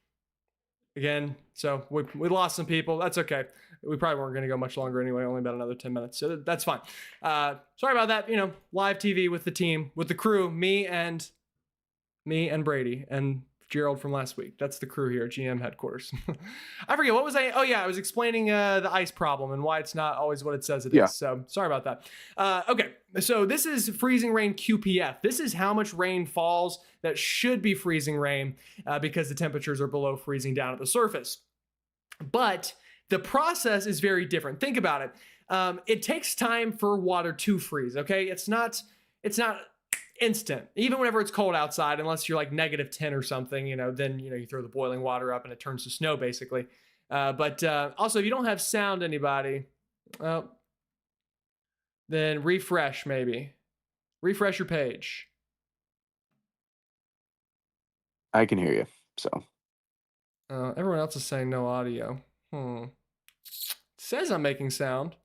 again. So we lost some people. That's okay. We probably weren't going to go much longer anyway, only about another 10 minutes. So that's fine. Sorry about that. Live TV with the team, with the crew, me and Brady and Gerald from last week. That's the crew here at GM headquarters. I forget, what was I? Oh yeah, I was explaining the ice problem and why it's not always what it says it is. So sorry about that. Okay, so this is freezing rain QPF. This is how much rain falls that should be freezing rain because the temperatures are below freezing down at the surface. But the process is very different. Think about it. It takes time for water to freeze. Okay, it's not instant. Even whenever it's cold outside, unless you're like -10 or something, then you throw the boiling water up and it turns to snow basically. But also, if you don't have sound, anybody, then refresh maybe. Refresh your page. I can hear you. So everyone else is saying no audio. It says I'm making sound.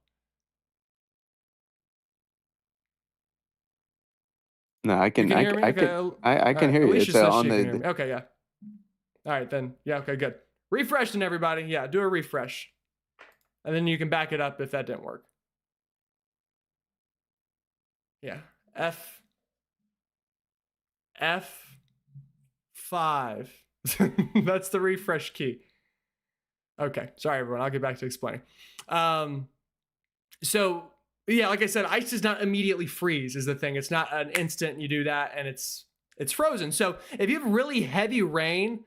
no, I can hear me? I can hear you. Alicia It's says on she can the hear me. Okay, yeah. All right, then. Yeah, okay, good. Refresh then, everybody. Yeah, do a refresh. And then you can back it up if that didn't work. Yeah. F5. That's the refresh key. Okay. Sorry, everyone. I'll get back to explaining. So, yeah, like I said, ice does not immediately freeze is the thing. It's not an instant you do that and it's frozen. So if you have really heavy rain,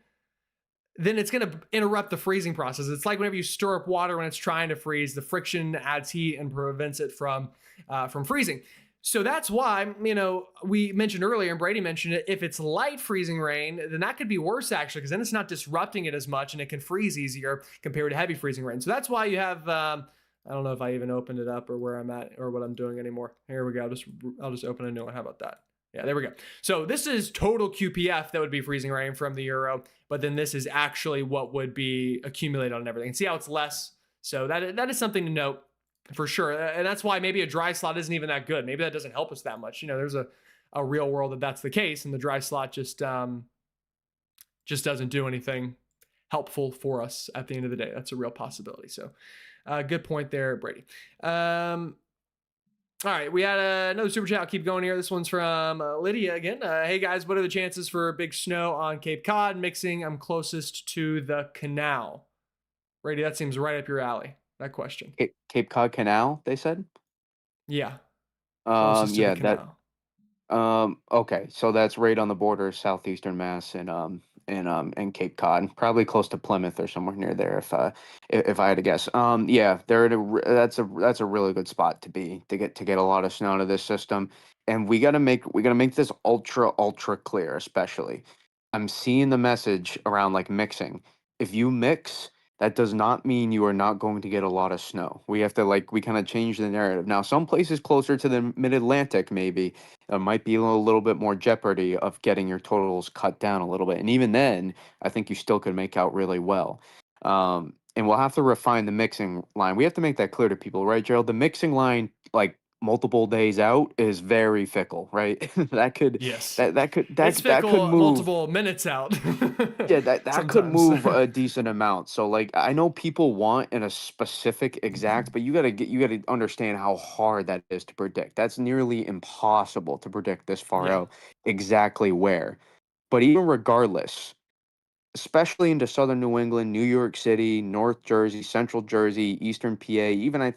then it's going to interrupt the freezing process. It's like whenever you stir up water when it's trying to freeze, the friction adds heat and prevents it from freezing. So that's why, we mentioned earlier, and Brady mentioned it, if it's light freezing rain, then that could be worse actually, because then it's not disrupting it as much and it can freeze easier compared to heavy freezing rain. So that's why you have, I don't know if I even opened it up or where I'm at or what I'm doing anymore. Here we go. I'll just open a new one. How about that? Yeah, there we go. So this is total QPF that would be freezing rain from the Euro, but then this is actually what would be accumulated on everything. See how it's less? So that is something to note for sure. And that's why maybe a dry slot isn't even that good. Maybe that doesn't help us that much. There's a real world that that's the case, and the dry slot just doesn't do anything helpful for us at the end of the day. That's a real possibility. So good point there, Brady. All right, we had another super chat. I'll keep going here. This one's from Lydia again. Hey guys, what are the chances for big snow on Cape Cod? Mixing, I'm closest to the canal. Brady, that seems right up your alley, that question. Cape Cod Canal, they said? Yeah, closest to the Yeah, canal. okay, so that's right on the border of southeastern Mass and Cape Cod, probably close to Plymouth or somewhere near there, if I had to guess. Yeah, that's a really good spot to get a lot of snow out of this system, and we gotta make this ultra clear, especially. I'm seeing the message around like mixing. If you mix, that does not mean you are not going to get a lot of snow. We have to we kind of change the narrative. Now, some places closer to the mid Atlantic, maybe might be a little bit more jeopardy of getting your totals cut down a little bit. And even then, I think you still could make out really well. And we'll have to refine the mixing line. We have to make that clear to people, right, Gerald? The mixing line, like multiple days out, is very fickle, right? that could Yes. that could It's that could fickle move multiple minutes out. yeah, that could Sometimes. move a decent amount. So like I know people want in a specific exact, but you gotta understand how hard that is to predict. That's nearly impossible to predict this far Yeah. out exactly where. But even regardless, especially into southern New England, New York City, North Jersey, Central Jersey, Eastern PA, even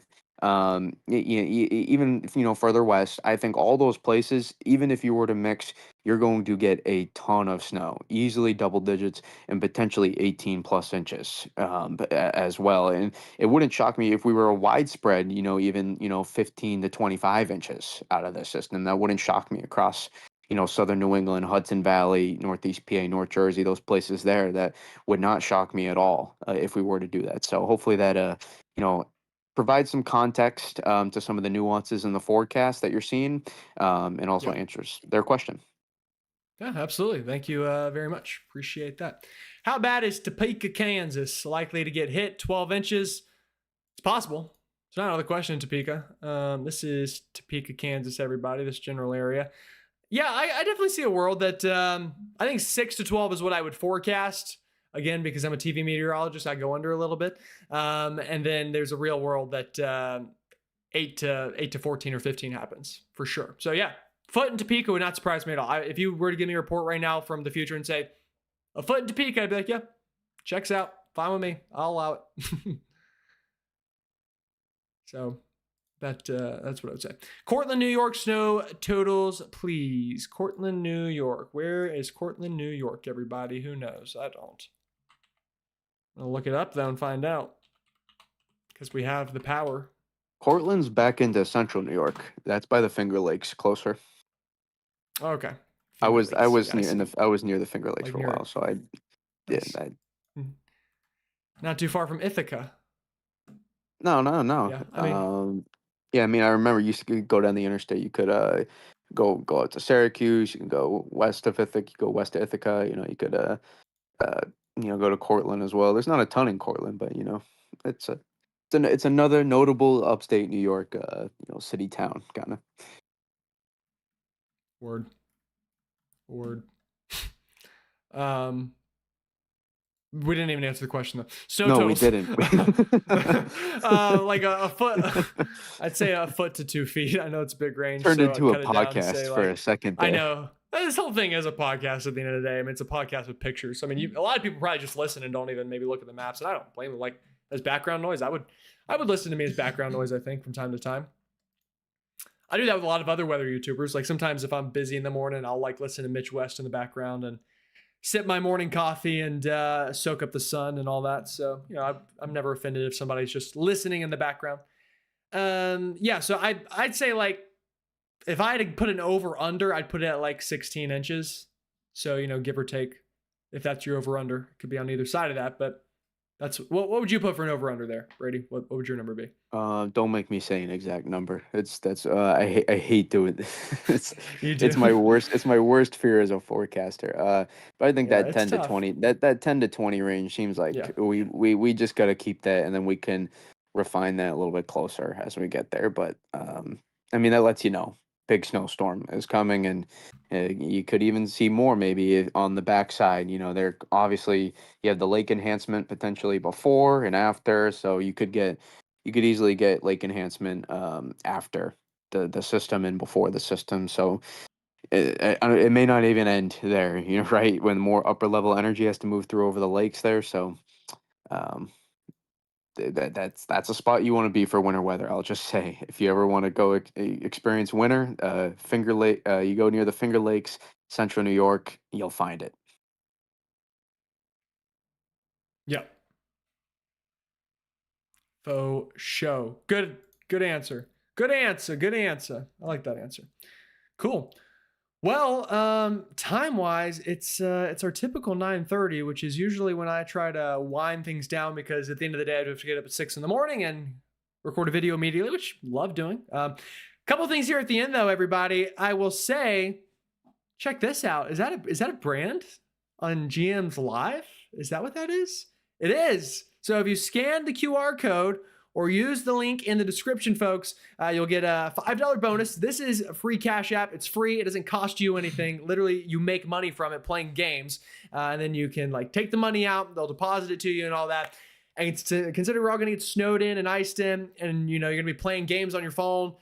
even if, further west, I think all those places, even if you were to mix, you're going to get a ton of snow, easily double digits and potentially 18 plus inches as well. And it wouldn't shock me if we were a widespread, even 15 to 25 inches out of the system. That wouldn't shock me across southern New England, Hudson Valley, Northeast PA, North Jersey, those places there. That would not shock me at all if we were to do that. So hopefully that provides some context to some of the nuances in the forecast that you're seeing, and also Yep. answers their question. Yeah, absolutely. Thank you very much. Appreciate that. How bad is Topeka, Kansas likely to get hit? 12 inches? It's possible. It's not out of the question in Topeka. This is Topeka, Kansas, everybody, this general area. Yeah, I definitely see a world that I think 6 to 12 is what I would forecast. Again, because I'm a TV meteorologist, I go under a little bit. And then there's a real world that 8 to 14 or 15 happens for sure. So yeah, foot in Topeka would not surprise me at all. If you were to give me a report right now from the future and say a foot in Topeka, I'd be like, yeah, checks out. Fine with me. I'll allow it. So that's what I would say. Cortland, New York, snow totals, please. Cortland, New York. Where is Cortland, New York, everybody? Who knows? I don't. I'll look it up, though, and find out. Because we have the power. Portland's back into central New York. That's by the Finger Lakes, closer. Okay. I was Yeah, near the Finger Lakes like for a while, so I nice. Not too far from Ithaca. No. Yeah, I mean, I remember you used to go down the interstate. You could go out to Syracuse. You can go west of Ithaca. You go west to Ithaca. You could go to Cortland as well. There's not a ton in Cortland, but it's another notable upstate New York city town kind of. Word. We didn't even answer the question though. Snow No, totals. we didn't. Like a foot. I'd say a foot to 2 feet. I know it's a big range. Turned so into a cut it down to podcast say, for a second there. I know this whole thing is a podcast at the end of the day. I mean, it's a podcast with pictures. I mean, a lot of people probably just listen and don't even maybe look at the maps. And I don't blame them. Like as background noise, I would listen to me as background noise. I think from time to time. I do that with a lot of other weather YouTubers. Like sometimes if I'm busy in the morning, I'll like listen to Mitch West in the background and sip my morning coffee and soak up the sun and all that. So, I'm never offended if somebody's just listening in the background. Yeah, so I'd say like if I had to put an over under, I'd put it at like 16 inches. So, give or take, if that's your over under, it could be on either side of that. But That's what would you put for an over under there, Brady? What would your number be? Don't make me say an exact number. I hate doing this. You do. It's my worst. It's my worst fear as a forecaster. But I think Yeah, that it's 10 to tough. 20 that 10 to 20 range seems Yeah. like we just got to keep that, and then we can refine that a little bit closer as we get there. But I mean, that lets you know big snowstorm is coming, and you could even see more maybe on the backside. You know, there obviously you have the lake enhancement potentially before and after, so you could easily get lake enhancement after the system and before the system. So it may not even end there, you know, right? When more upper level energy has to move through over the lakes there. So um, that's a spot you want to be for winter weather. I'll just say, if you ever want to go experience winter, Finger Lake, you go near the Finger Lakes, Central New York, you'll find it. Yeah. Faux show. Good answer. Good answer. Good answer. I like that answer. Cool. Well, time wise, it's our typical 9:30, which is usually when I try to wind things down because at the end of the day I have to get up at 6 in the morning and record a video immediately, which I love doing. Couple things here at the end though, everybody. I will say, check this out. Is that a brand on GM's Live? Is that what that is? It is. So if you scan the QR code or use the link in the description, folks, you'll get a $5 bonus. This is a free Cash App. It's free. It doesn't cost you anything. Literally, you make money from it playing games, and then you can like take the money out. They'll deposit it to you and all that. And consider we're all gonna get snowed in and iced in, and you're gonna be playing games on your phone.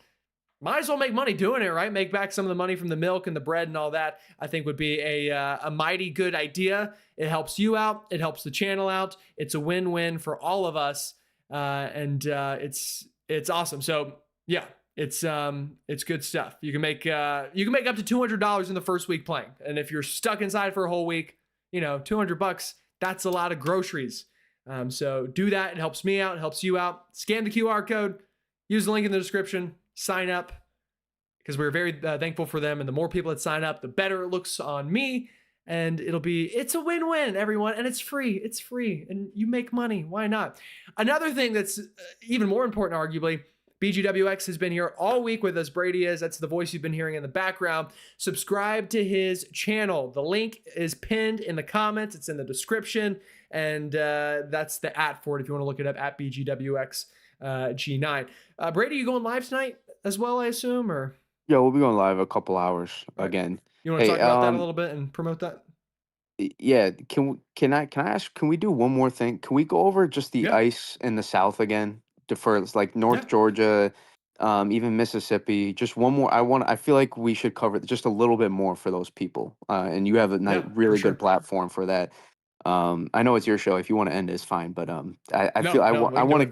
Might as well make money doing it, right? Make back some of the money from the milk and the bread and all that. I think would be a mighty good idea. It helps you out. It helps the channel out. It's a win-win for all of us, and it's awesome. So yeah, it's good stuff. You can make up to $200 in the first week playing, and if you're stuck inside for a whole week, $200. That's a lot of groceries. So do that. It helps me out. It helps you out. Scan the QR code. Use the link in the description. Sign up because we're very thankful for them. And the more people that sign up, the better it looks on me. And it's a win-win, everyone. And it's free. It's free. And you make money. Why not? Another thing that's even more important, arguably, BGWX has been here all week with us. Brady is. That's the voice you've been hearing in the background. Subscribe to his channel. The link is pinned in the comments. It's in the description. And that's the @ for it if you want to look it up, at BGWX G9. Brady, you going live tonight as well, I assume, or? Yeah, we'll be going live a couple hours Right. again. You want to talk about that a little bit and promote that? Yeah, can I ask, can we do one more thing? Can we go over just the Yeah. ice in the South again? For like North Yeah. Georgia, even Mississippi. Just one more. I feel like we should cover just a little bit more for those people. And you have a Yeah, for really sure. good platform for that. I know it's your show. If you want to end, it's fine. But I feel No, we I can do want to it.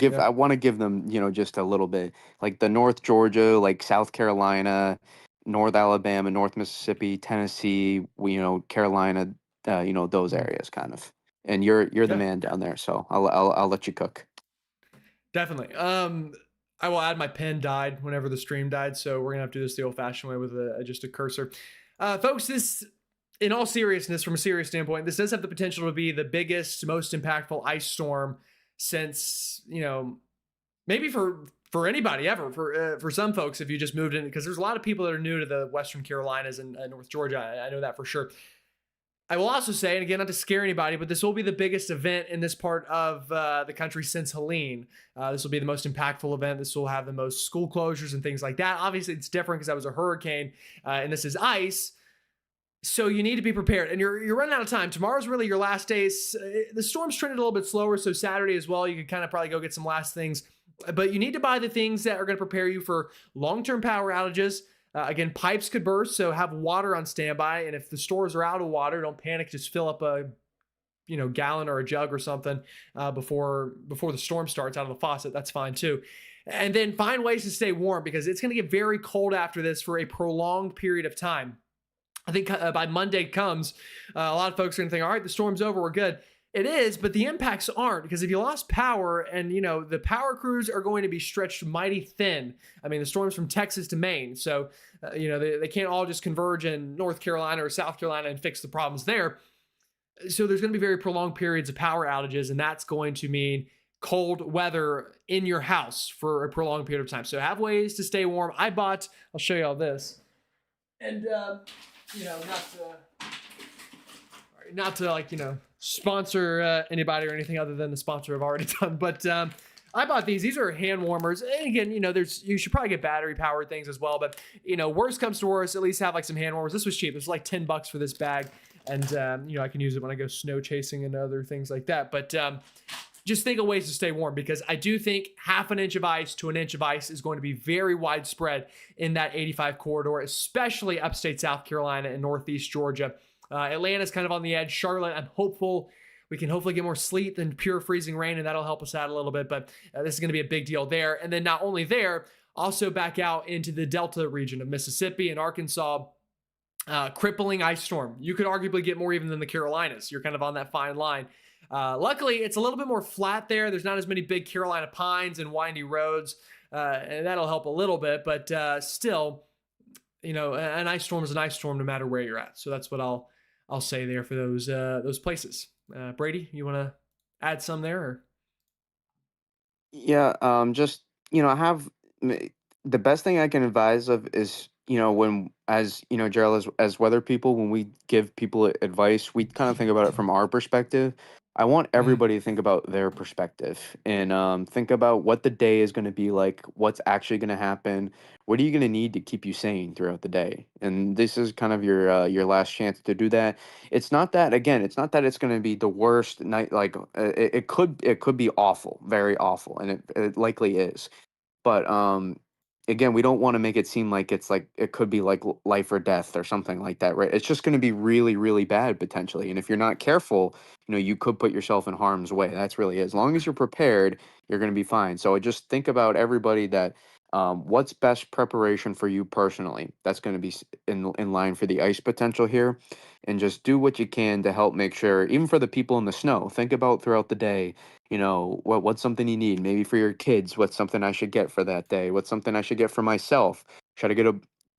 give Yeah. them, just a little bit, like the North Georgia, like South Carolina, North Alabama, North Mississippi, Tennessee, Carolina, those areas kind of. And you're the Yeah. man down there, so I'll let you cook. Definitely. I will add my pen died whenever the stream died, so we're gonna have to do this the old-fashioned way with just a cursor. Folks, this, in all seriousness, from a serious standpoint, this does have the potential to be the biggest, most impactful ice storm since maybe for anybody ever. For some folks, if you just moved in, because there's a lot of people that are new to the Western Carolinas and North Georgia. I know that for sure. I will also say, and again, not to scare anybody, but this will be the biggest event in this part of the country since Helene. This will be the most impactful event. This will have the most school closures and things like that. Obviously, it's different because that was a hurricane, and this is ice. So you need to be prepared, and you're running out of time. Tomorrow's really your last day. The storm's trended a little bit slower, so Saturday as well. You can kind of probably go get some last things, but you need to buy the things that are going to prepare you for long-term power outages. Again, pipes could burst, so have water on standby. And if the stores are out of water, don't panic. Just fill up a gallon or a jug or something before the storm starts out of the faucet. That's fine too. And then find ways to stay warm because it's going to get very cold after this for a prolonged period of time. I think by Monday comes, a lot of folks are going to think, all right, the storm's over, we're good. It is, but the impacts aren't, because if you lost power and, the power crews are going to be stretched mighty thin. I mean, the storm's from Texas to Maine. So, they can't all just converge in North Carolina or South Carolina and fix the problems there. So there's going to be very prolonged periods of power outages, and that's going to mean cold weather in your house for a prolonged period of time. So have ways to stay warm. I'll show you all this. And, not to like, sponsor anybody or anything other than the sponsor I've already done. But I bought these. These are hand warmers. And again, you should probably get battery powered things as well. But, worst comes to worst, at least have like some hand warmers. This was cheap. It was like $10 for this bag. And, I can use it when I go snow chasing and other things like that. But just think of ways to stay warm, because I do think half an inch of ice to an inch of ice is going to be very widespread in that 85 corridor, especially upstate South Carolina and Northeast Georgia. Atlanta's kind of on the edge. Charlotte, I'm hopeful we can hopefully get more sleet than pure freezing rain, and that'll help us out a little bit. But this is going to be a big deal there. And then not only there, also back out into the Delta region of Mississippi and Arkansas. Crippling ice storm. You could arguably get more even than the Carolinas. You're kind of on that fine line. Luckily, it's a little bit more flat there. There's not as many big Carolina pines and windy roads, and that'll help a little bit. But still, an ice storm is an ice storm no matter where you're at. So that's what I'll say there for those places. Brady, you want to add some there? Or? Yeah, just I have the best thing I can advise of is when, as Gerald, as weather people, when we give people advice, we kind of think about it from our perspective. I want everybody to think about their perspective and think about what the day is going to be like, what's actually going to happen, what are you going to need to keep you sane throughout the day, and this is kind of your last chance to do that. It's not that, again, it's not that it's going to be the worst night. Like it could be awful, very awful, and it likely is. But again, we don't want to make it seem like it's like it could be like life or death or something like that, right? It's just going to be really, really bad potentially. And if you're not careful, you could put yourself in harm's way. That's really it. As long as you're prepared, you're going to be fine. So I just think about everybody that what's best preparation for you personally. That's going to be in line for the ice potential here, and just do what you can to help make sure, even for the people in the snow, think about throughout the day, what's something you need, maybe for your kids, what's something I should get for that day, what's something I should get for myself, should i get a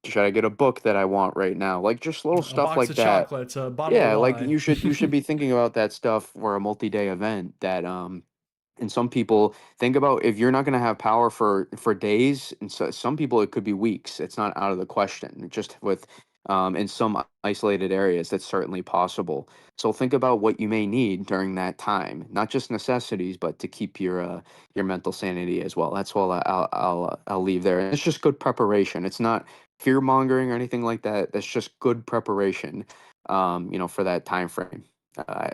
should I get a book that I want right now, like just little A stuff box like of that. chocolates, a bottle of Yeah, like wine. you should be thinking about that stuff for a multi-day event that and some people think about, if you're not going to have power for days, and so some people it could be weeks. It's not out of the question. Just with in some isolated areas, that's certainly possible. So think about what you may need during that time, not just necessities, but to keep your mental sanity as well. That's all I'll leave there. And it's just good preparation. It's not fear mongering or anything like that. That's just good preparation. For that time frame. I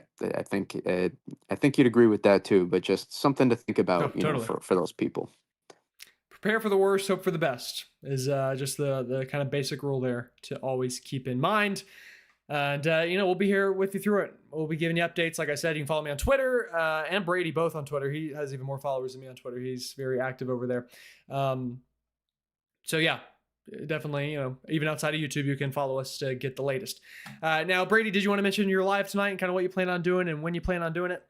think I think you'd agree with that too, but just something to think No, about, totally. for those people. Prepare for the worst, hope for the best is just the kind of basic rule there to always keep in mind. And, we'll be here with you through it. We'll be giving you updates. Like I said, you can follow me on Twitter and Brady both on Twitter. He has even more followers than me on Twitter. He's very active over there. So, yeah, definitely, even outside of YouTube, you can follow us to get the latest. Now, Brady, did you want to mention you're live tonight and kind of what you plan on doing and when you plan on doing it?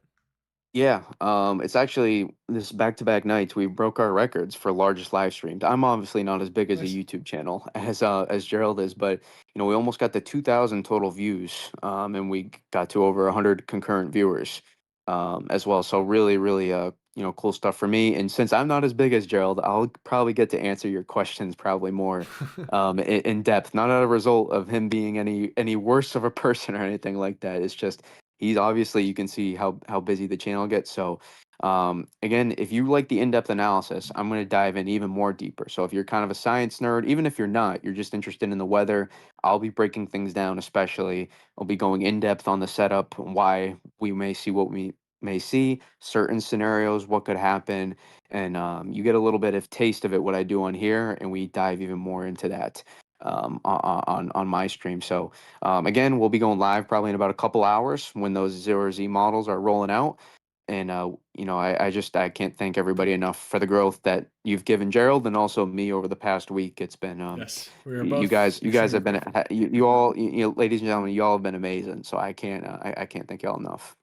Yeah, it's actually this back-to-back nights we broke our records for largest live streamed. I'm obviously not as big as a Nice. YouTube channel as Gerald is, but we almost got to 2,000 total views, and we got to over 100 concurrent viewers, as well. So really, really, cool stuff for me. And since I'm not as big as Gerald, I'll probably get to answer your questions probably more, in depth. Not as a result of him being any worse of a person or anything like that. It's just he's obviously, you can see how busy the channel gets. So again, if you like the in-depth analysis, I'm going to dive in even more deeper. So if you're kind of a science nerd, even if you're not, you're just interested in the weather, I'll be breaking things down. Especially I'll be going in depth on the setup, why we may see what we may see, certain scenarios, what could happen, and you get a little bit of taste of it, what I do on here, and we dive even more into that on my stream. So again, we'll be going live probably in about a couple hours when those 0Z models are rolling out. And I can't thank everybody enough for the growth that you've given Gerald and also me over the past week. It's been Yes, we are you both guys have extremely been grateful. you all, ladies and gentlemen, you all have been amazing. So I can't thank y'all enough.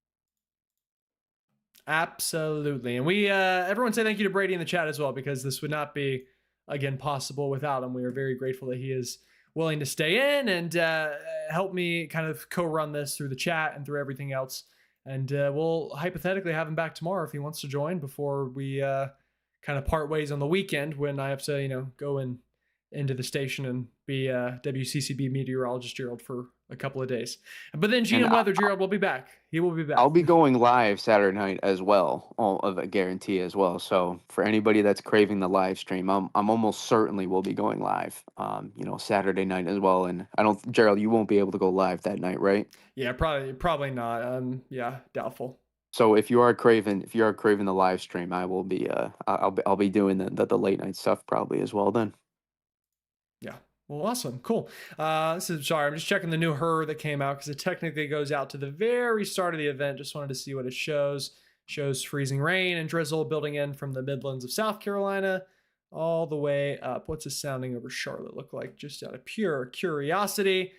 Absolutely. And we, everyone say thank you to Brady in the chat as well, because this would not be, again, possible without him. We are very grateful that he is willing to stay in and help me kind of co-run this through the chat and through everything else. And we'll hypothetically have him back tomorrow if he wants to join before we kind of part ways on the weekend when I have to, go into the station and be WCCB meteorologist Gerald for a couple of days. But then GM Weather Gerald will be back. He will be back. I'll be going live Saturday night as well, all of a guarantee as well. So for anybody that's craving the live stream, I'm almost certainly will be going live, Saturday night as well. And Gerald, you won't be able to go live that night, right? Yeah, probably not. Yeah, doubtful. So if you are craving the live stream, I will be I'll be doing the late night stuff probably as well then. Yeah. Well, awesome. Cool. I'm just checking the new HER that came out because it technically goes out to the very start of the event. Just wanted to see what it shows. Shows freezing rain and drizzle building in from the Midlands of South Carolina all the way up. What's it sounding over Charlotte look like? Just out of pure curiosity.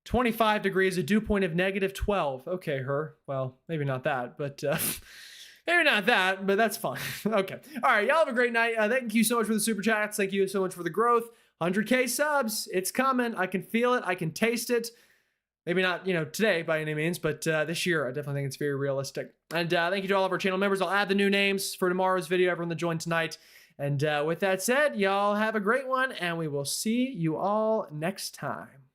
25 degrees, a dew point of -12. Okay, HER. Well, maybe not that, but maybe not that, but that's fine. Okay. All right. Y'all have a great night. Thank you so much for the super chats. Thank you so much for the growth. 100K subs. It's coming. I can feel it. I can taste it. Maybe not, today by any means, but this year, I definitely think it's very realistic. And thank you to all of our channel members. I'll add the new names for tomorrow's video, everyone that joined tonight. And with that said, y'all have a great one, and we will see you all next time.